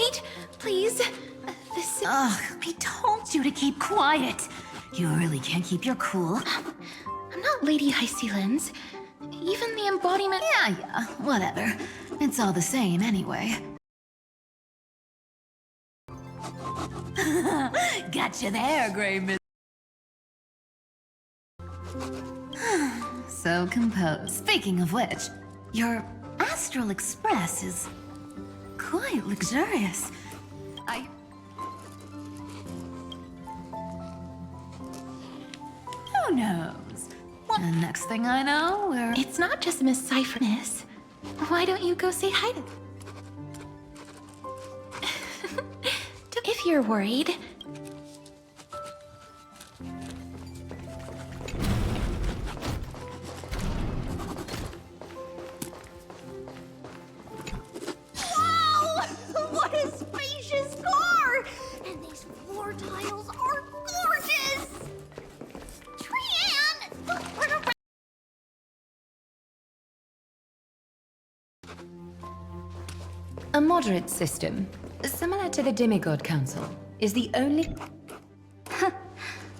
wait! Please. This is... Ugh, I told you to keep quiet. You really can't keep your cool. I'm not Lady High Sealands. Even the embodiment... Yeah, whatever. It's all the same anyway. Gotcha there, Grey Miss. So composed. Speaking of which, your Astral Express is quite luxurious. Who knows? The next thing I know, we're... It's not just Miss Cypherness. Why don't you go say hi to... If you're worried. Wow! What a spacious car! And these floor tiles are gorgeous! Trian! Don't run around! A moderate system, similar to the Demigod Council, is the only...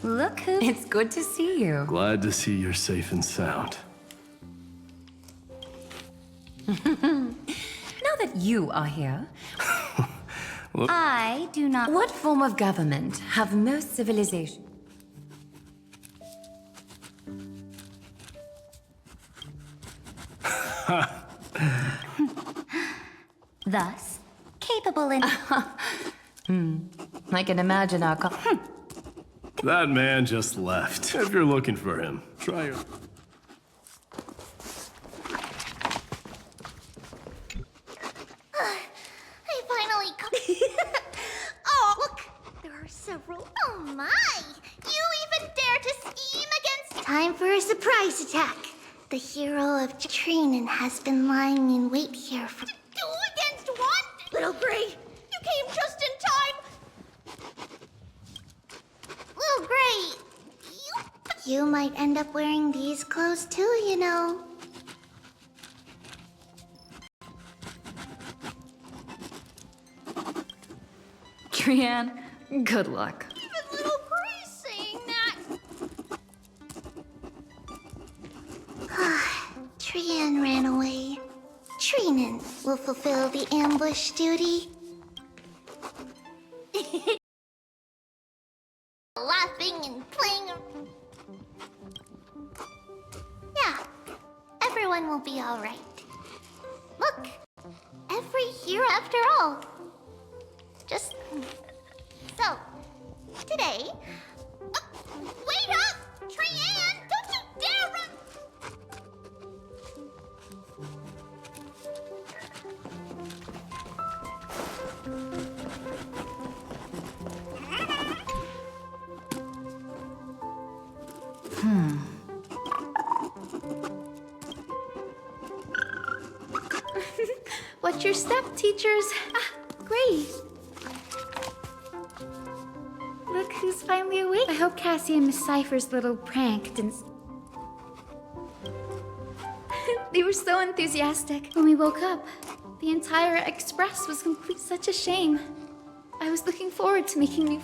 Look who... It's good to see you. Glad to see you're safe and sound. Now that you are here... I do not... What form of government have most civilizations? Thus, capable in... I can imagine our... That man just left. If you're looking for him, try your... I finally Oh, look! There are several. Oh my! You even dare to scheme against... Time for a surprise attack. The hero of Treenan has been lying in wait here for... 2 against 1? Little Gray, you came just in time! Little Gray, you might end up wearing these clothes too, you know. Trian, good luck. Even Little Gray's saying that. Trian ran away. Treenan will fulfill the ambush duty. Laughing and playing. Yeah, everyone will be all right. Look, every hero after all. Just so today. Wait up, Trian! Don't you dare run! What's your step, teachers? Great. Look who's finally awake. I hope Cassie and Miss Cypher's little prank didn't... They were so enthusiastic when we woke up. The entire express was complete such a shame. I was looking forward to making new...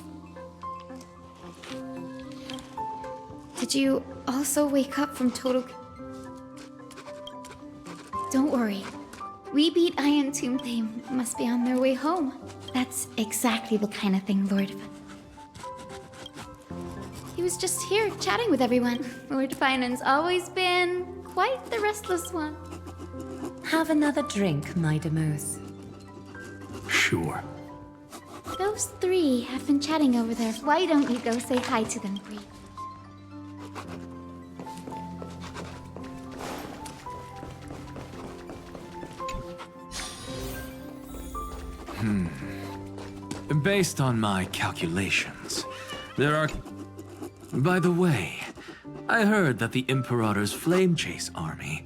Did you also wake up from total... Don't worry. We beat Iron Tomb. They must be on their way home. That's exactly the kind of thing Lord... He was just here chatting with everyone. Lord Finan's always been quite the restless one. Have another drink, my Demos. Sure. Those three have been chatting over there. Why don't you go say hi to them, Bree? Based on my calculations, there are... By the way, I heard that the Imperator's Flame Chase army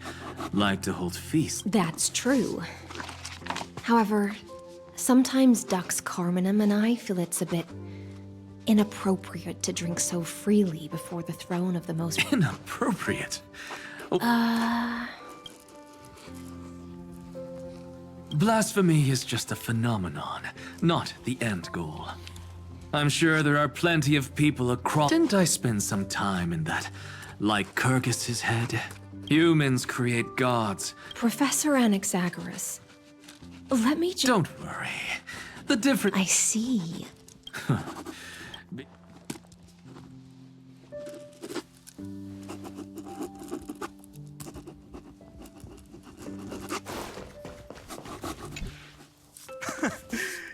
like to hold feasts. That's true. However, sometimes Dux Carminum and I feel it's a bit inappropriate to drink so freely before the throne of the most... Inappropriate? Blasphemy is just a phenomenon, not the end goal. I'm sure there are plenty of people across. Didn't I spend some time in that Lycurgus's head? Humans create gods. Professor Anaxagoras, let me just... Don't worry. The difference... I see.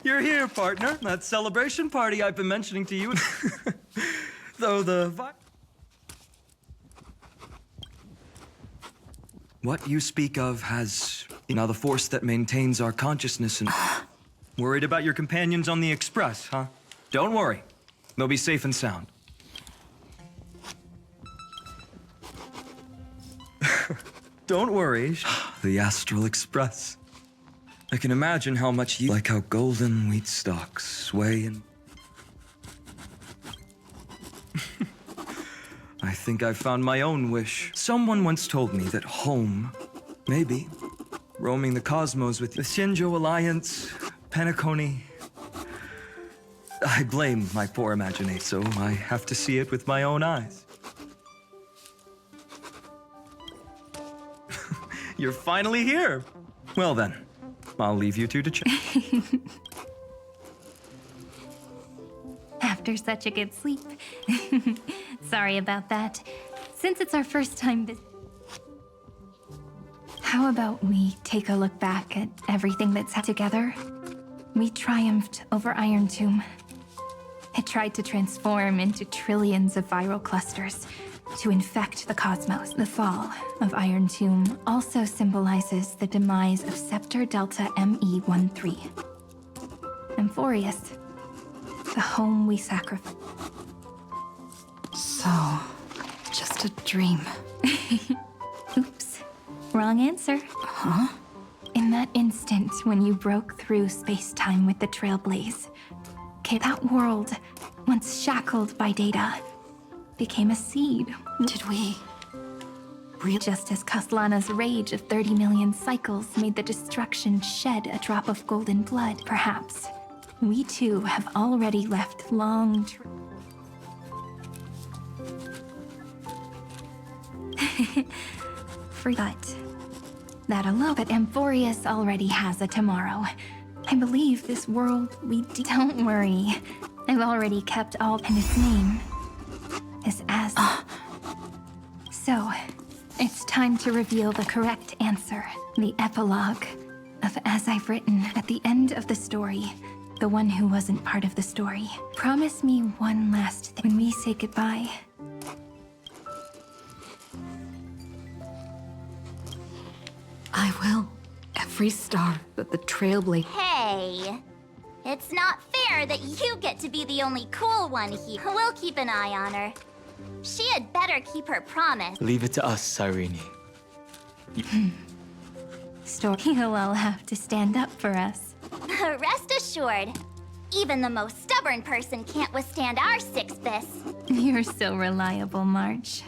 You're here, partner. That celebration party I've been mentioning to you. Though What you speak of has... now the force that maintains our consciousness and... Worried about your companions on the Express, huh? Don't worry. They'll be safe and sound. Don't worry. The Astral Express. I can imagine how much you like how golden wheat stalks sway and... I think I've found my own wish. Someone once told me that home, maybe, roaming the cosmos with the Shinjo Alliance, Penacony. I blame my poor imagination, so I have to see it with my own eyes. You're finally here. Well then, I'll leave you two to check. After such a good sleep. Sorry about that. Since it's our first time how about we take a look back at everything that's happened together? We triumphed over Iron Tomb. It tried to transform into trillions of viral clusters to infect the cosmos. The fall of Iron Tomb also symbolizes the demise of Scepter Delta ME-13. Amphoreus, the home we sacrificed. So, just a dream. Oops, wrong answer. Huh? In that instant when you broke through space-time with the Trailblaze, that world, once shackled by data, became a seed. Did we... Just as Kaslana's rage of 30 million cycles made the destruction shed a drop of golden blood, perhaps we too have already left long But that alone, but Amphoreus already has a tomorrow. I believe this world don't worry. I've already kept all, and its name is As. So, it's time to reveal the correct answer. The epilogue of As I've written at the end of the story. The one who wasn't part of the story. Promise me one last thing when we say goodbye. I will. Every star that the Trailblaze... Hey! It's not fair that you get to be the only cool one here. We'll keep an eye on her. She had better keep her promise. Leave it to us, Cyrene. You'll all have to stand up for us. Rest assured, even the most stubborn person can't withstand our six-bis. You're so reliable, March.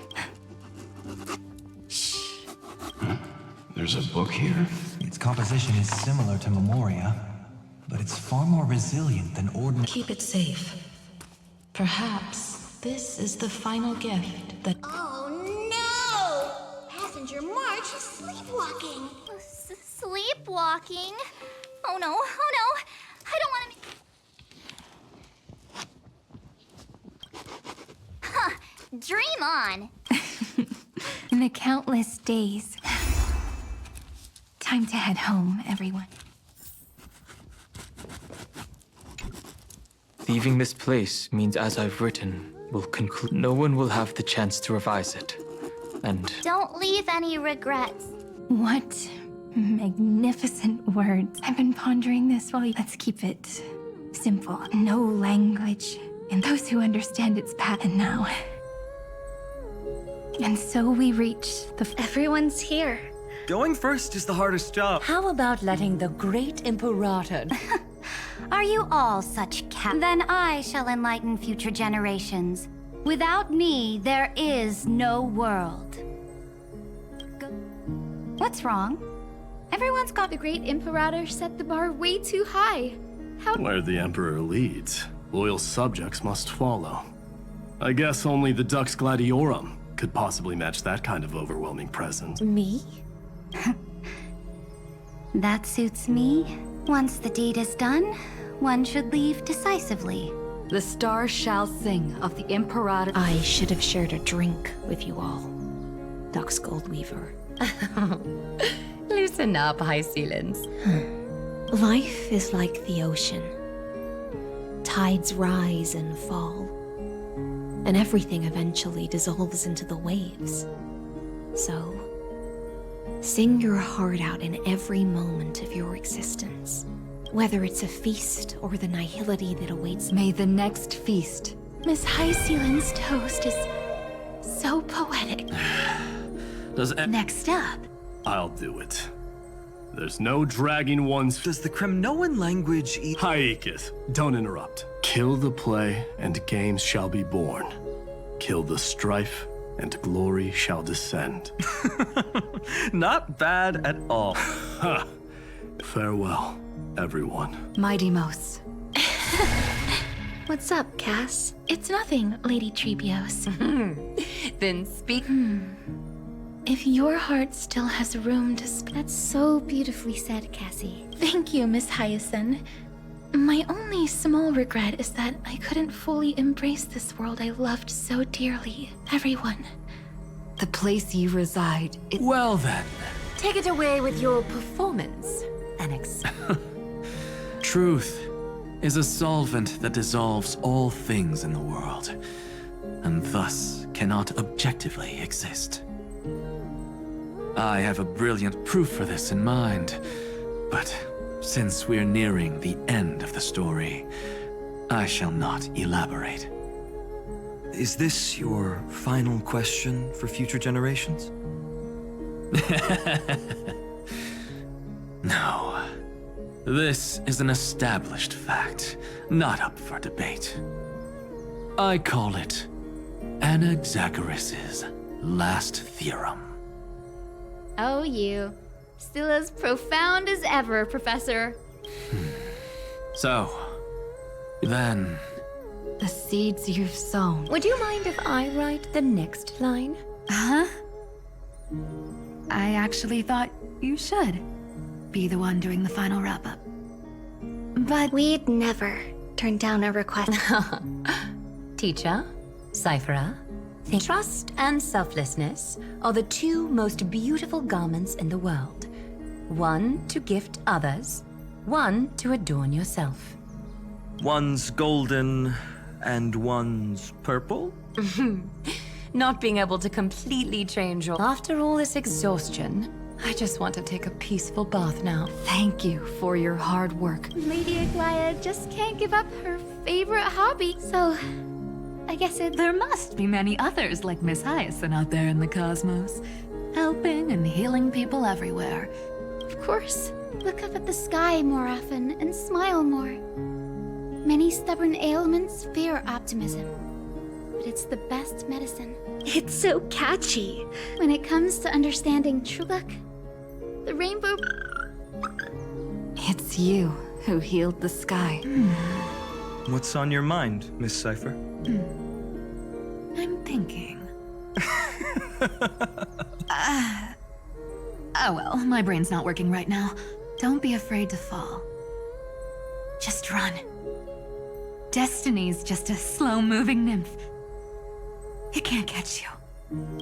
There's a book here? Its composition is similar to Memoria, but it's far more resilient than ordinary. Keep it safe. Perhaps this is the final gift that... Oh no! Passenger March is sleepwalking. Sleepwalking? Oh no, oh no! I don't want to... Huh, dream on! In the countless days... Time to head home, everyone. Leaving this place means, as I've written, will conclude. No one will have the chance to revise it. And... Don't leave any regrets. What magnificent words. I've been pondering this while let's keep it simple. No language. And those who understand its path. And now. And so we reach the... Everyone's here. Going first is the hardest job. How about letting the great Imperator... Are you all such Then I shall enlighten future generations. Without me, there is no world. What's wrong? Everyone's got the great Imperator set the bar way too high. How— Where the Emperor leads, loyal subjects must follow. I guess only the Dux Gladiorum could possibly match that kind of overwhelming presence. Me? That suits me. Once the deed is done, one should leave decisively. The stars shall sing of the Imperator. I should have shared a drink with you all. Dux Goldweaver. Loosen up, High Ceilings. Life is like the ocean. Tides rise and fall, and everything eventually dissolves into the waves. So, sing your heart out in every moment of your existence, whether it's a feast or the nihility that awaits. May the next feast. Miss High Ceilings' toast is so poetic. Next up. I'll do it. There's no dragging one's— Does the Kremnoan language eat— Haekith, don't interrupt. Kill the play, and games shall be born. Kill the strife, and glory shall descend. Not bad at all. Ha! Farewell, everyone. Mighty Mos. What's up, Cass? It's nothing, Lady Treebios. Then speak. If your heart still has room to That's so beautifully said, Cassie. Thank you, Miss Hyacinth. My only small regret is that I couldn't fully embrace this world I loved so dearly. Everyone. The place you reside. Well then. Take it away with your performance, Annex. Truth is a solvent that dissolves all things in the world, and thus cannot objectively exist. I have a brilliant proof for this in mind, but since we're nearing the end of the story, I shall not elaborate. Is this your final question for future generations? No. This is an established fact, not up for debate. I call it Anaxagoras' last theorem. Oh, you. Still as profound as ever, Professor. So, then... The seeds you've sown. Would you mind if I write the next line? Huh? I actually thought you should be the one doing the final wrap-up. But we'd never turn down a request. Teacher, Cyphera, trust and selflessness are the two most beautiful garments in the world. One to gift others, one to adorn yourself. One's golden and one's purple? Not being able to completely change your... After all this exhaustion, I just want to take a peaceful bath now. Thank you for your hard work. Lady Aglaia just can't give up her favorite hobby, so I guess There must be many others like Miss Hyacinth out there in the cosmos, helping and healing people everywhere. Of course. Look up at the sky more often and smile more. Many stubborn ailments fear optimism, but it's the best medicine. It's so catchy. When it comes to understanding true luck, the rainbow... It's you who healed the sky. What's on your mind, Miss Cypher? I'm thinking. Oh well, my brain's not working right now. Don't be afraid to fall. Just run. Destiny's just a slow-moving nymph. It can't catch you.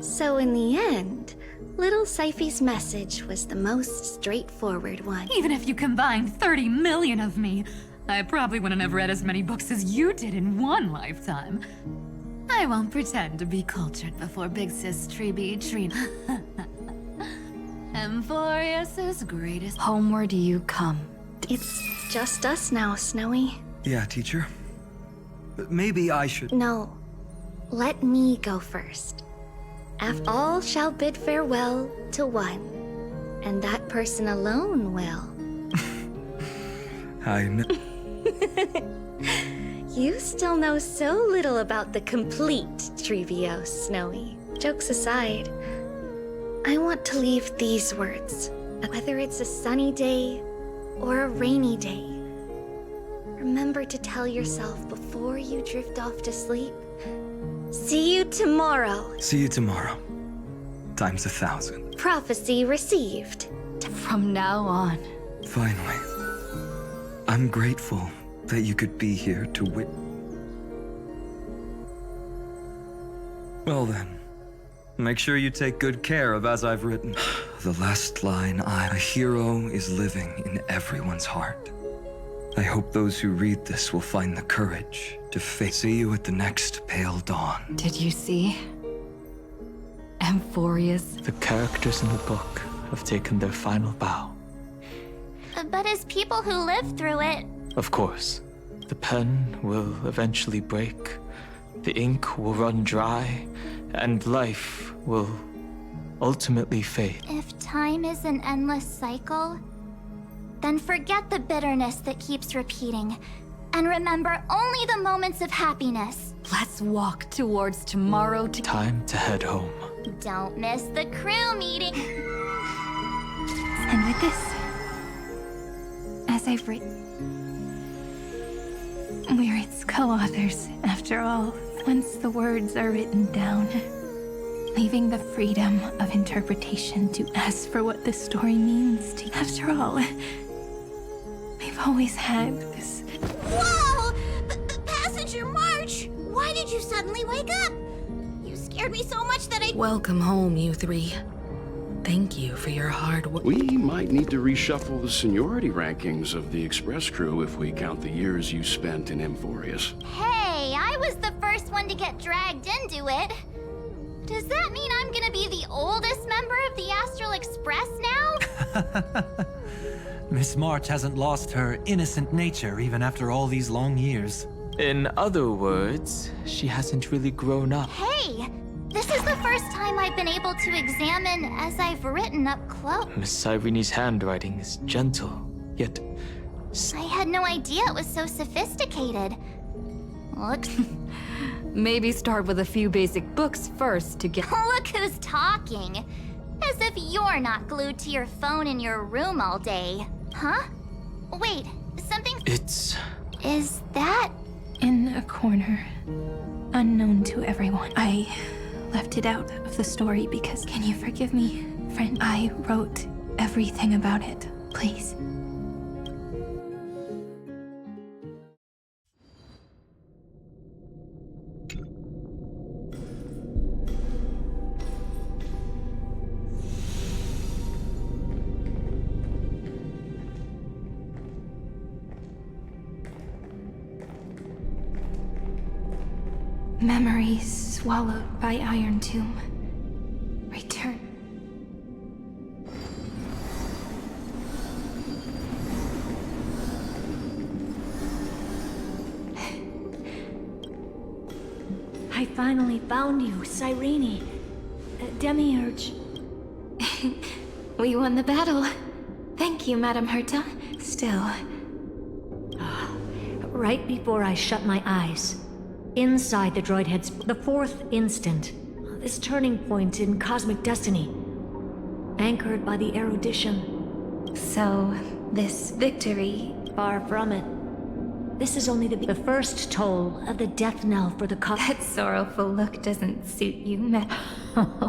So in the end, little Cyphy's message was the most straightforward one. Even if you combined 30 million of me, I probably wouldn't have read as many books as you did in one lifetime. I won't pretend to be cultured before Big Sis Trina. Amphoreus' greatest... Homeward you come. It's just us now, Snowy. Yeah, teacher. But maybe I should... No. Let me go first. After all shall bid farewell to one, and that person alone will. I know. You still know so little about the complete Treebios, Snowy. Jokes aside, I want to leave these words Whether it's a sunny day or a rainy day, remember to tell yourself before you drift off to sleep, see you tomorrow. See you tomorrow. Times 1,000. Prophecy received. From now on. Finally. I'm grateful that you could be here to Well then, make sure you take good care of as I've written. The last line, a hero is living in everyone's heart. I hope those who read this will find the courage to face. See you at the next pale dawn. Did you see? Amphoreus. The characters in the book have taken their final bow. But as people who lived through it... Of course. The pen will eventually break, the ink will run dry, and life will ultimately fade. If time is an endless cycle, then forget the bitterness that keeps repeating, and remember only the moments of happiness. Let's walk towards tomorrow to... Time to head home. Don't miss the crew meeting. And with this, as I've written, we're its co-authors, after all. Once the words are written down, leaving the freedom of interpretation to ask for what the story means to you. After all, we've always had this... Whoa! Passenger March! Why did you suddenly wake up? You scared me so much that I... Welcome home, you three. Thank you for your hard work. We might need to reshuffle the seniority rankings of the Express crew if we count the years you spent in Amphoreus. Hey, I was the first one to get dragged into it. Does that mean I'm gonna be the oldest member of the Astral Express now? Miss March hasn't lost her innocent nature even after all these long years. In other words, she hasn't really grown up. Hey! This is the first time I've been able to examine as I've written up close. Miss Irene's handwriting is gentle, yet... I had no idea it was so sophisticated. Look. Maybe start with a few basic books first to get... Look who's talking. As if you're not glued to your phone in your room all day. Huh? Wait, something... It's... Is that... In a corner, unknown to everyone. I left it out of the story because... Can you forgive me, friend? I wrote everything about it. Please. Memories swallowed by Iron Tomb. Return. I finally found you, Cyrene. Demiurge. We won the battle. Thank you, Madam Herta. Still. Right before I shut my eyes, inside the droid head's the fourth instant, this turning point in cosmic destiny, anchored by the erudition. So, this victory... Far from it. This is only the first toll of the death knell for the That sorrowful look doesn't suit you,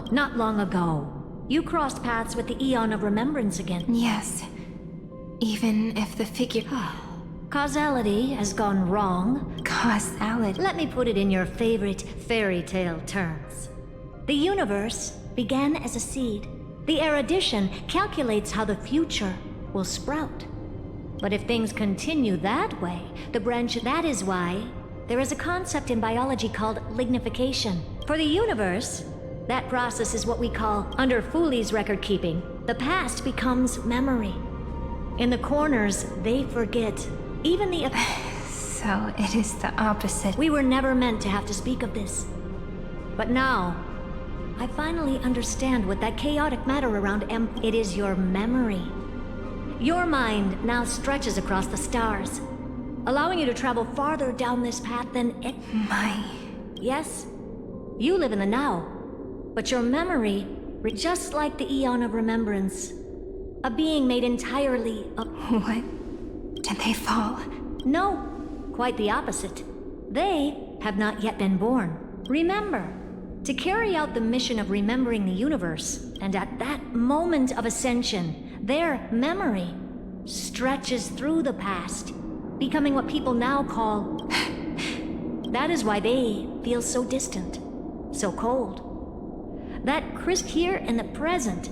Not long ago, you crossed paths with the Eon of Remembrance again. Yes. Even if the figure... Causality has gone wrong. Causality? Let me put it in your favorite fairy tale terms. The universe began as a seed. The erudition calculates how the future will sprout. But if things continue that way, the branch... That is why there is a concept in biology called lignification. For the universe, that process is what we call, under Fooley's record keeping, the past becomes memory. In the corners, they forget. Even the... So it is the opposite. We were never meant to have to speak of this. But now, I finally understand what that chaotic matter around It is your memory. Your mind now stretches across the stars, allowing you to travel farther down this path than Yes, you live in the now, but your memory, just like the Eon of Remembrance, A being made entirely of... What? Did they fall? No, quite the opposite. They have not yet been born. Remember, to carry out the mission of remembering the universe, and at that moment of ascension, their memory stretches through the past, becoming what people now call... That is why they feel so distant, so cold. That crisp here in the present,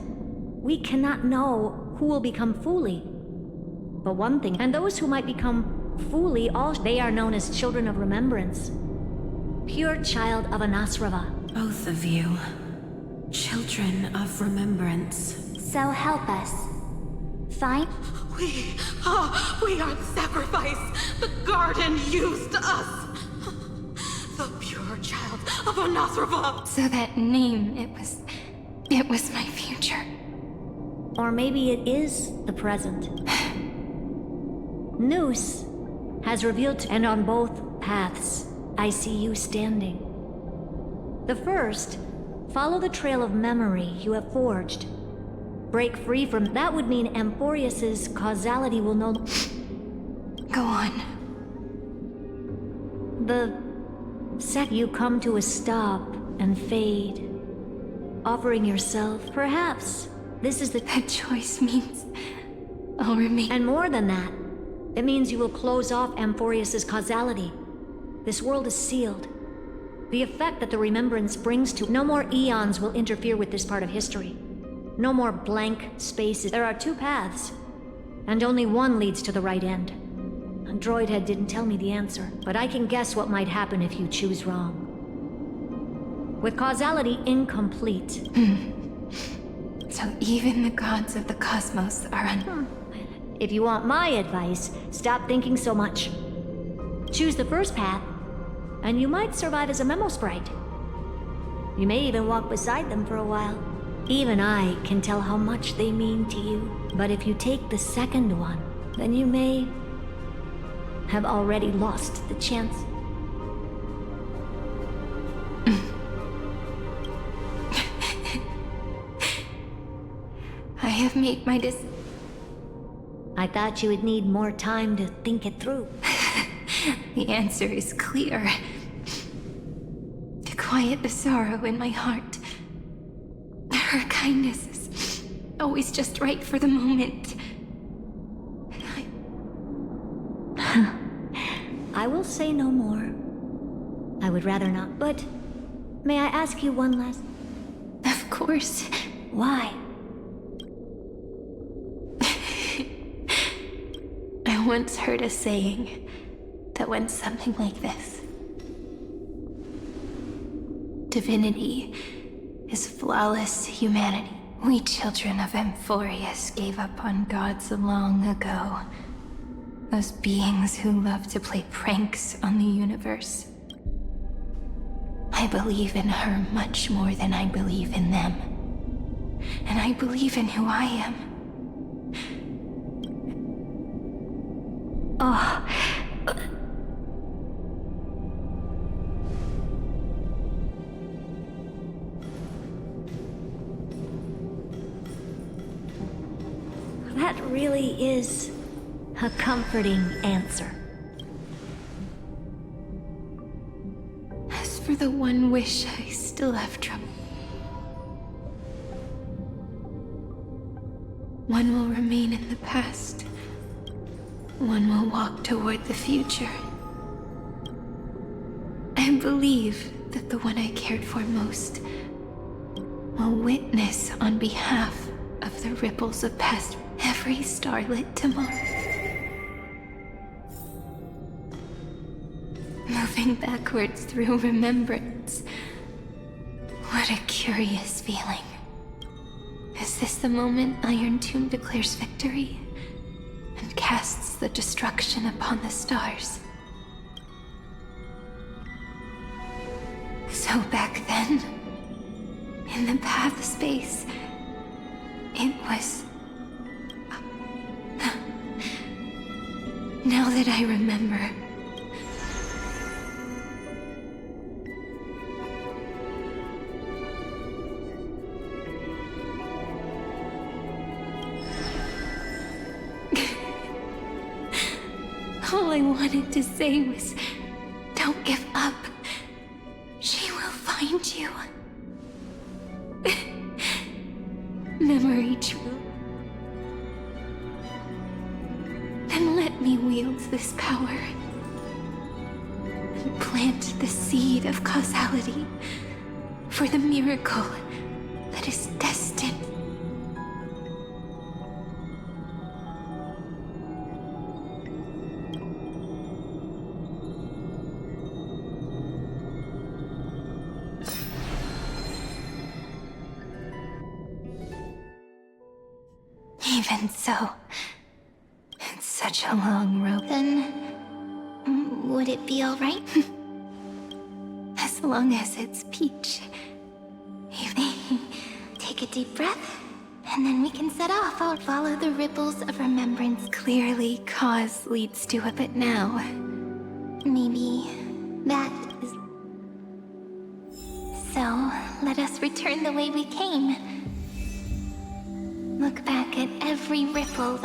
we cannot know who will become Fuli. But one thing, and those who might become Fuli, they are known as children of remembrance. Pure child of Anasrava. Both of you. Children of remembrance. So help us. Find... We are the sacrifice. The garden used us. The pure child of Anasrava. So that name, it was my future. Or maybe it is the present. Noose has revealed, and on both paths, I see you standing. The first, follow the trail of memory you have forged. Break free from... That would mean Amphoreus's causality will no... Go on. The second you come to a stop and fade, offering yourself, perhaps this is the... That choice means I'll remain... And more than that, it means you will close off Amphoreus's causality. This world is sealed. The effect that the remembrance brings to... No more eons will interfere with this part of history. No more blank spaces. There are two paths, and only one leads to the right end. And Droidhead didn't tell me the answer, but I can guess what might happen if you choose wrong. With causality incomplete. So even the gods of the cosmos are If you want my advice, stop thinking so much. Choose the first path, and you might survive as a memo sprite. You may even walk beside them for a while. Even I can tell how much they mean to you. But if you take the second one, then you may have already lost the chance. I have made my I thought you would need more time to think it through. The answer is clear. To quiet the sorrow in my heart. Her kindness is always just right for the moment. I will say no more. I would rather not, but may I ask you one last... Of course. Why? I once heard a saying that went something like this. Divinity is flawless humanity. We children of Amphoreus gave up on gods long ago. Those beings who love to play pranks on the universe. I believe in her much more than I believe in them. And I believe in who I am. Oh. That really is a comforting answer. As for the one wish, I still have trouble. One will remain in the past. One will walk toward the future. I believe that the one I cared for most will witness on behalf of the ripples of past every starlit tomorrow. Moving backwards through remembrance. What a curious feeling. Is this the moment Iron Tomb declares victory and casts the destruction upon the stars? So back then, in the path space, it was... Now that I remember... All I wanted to say was, don't give up. She will find you. Memory true. Then let me wield this power and plant the seed of causality for the miracle that is destined. Even so, it's such a long rope. Then, would it be alright? As long as it's Peach. Take a deep breath, and then we can set off. I'll follow the ripples of remembrance. Clearly, cause leads to it, but now... Maybe that is... So, let us return the way we came. Look back at every ripple that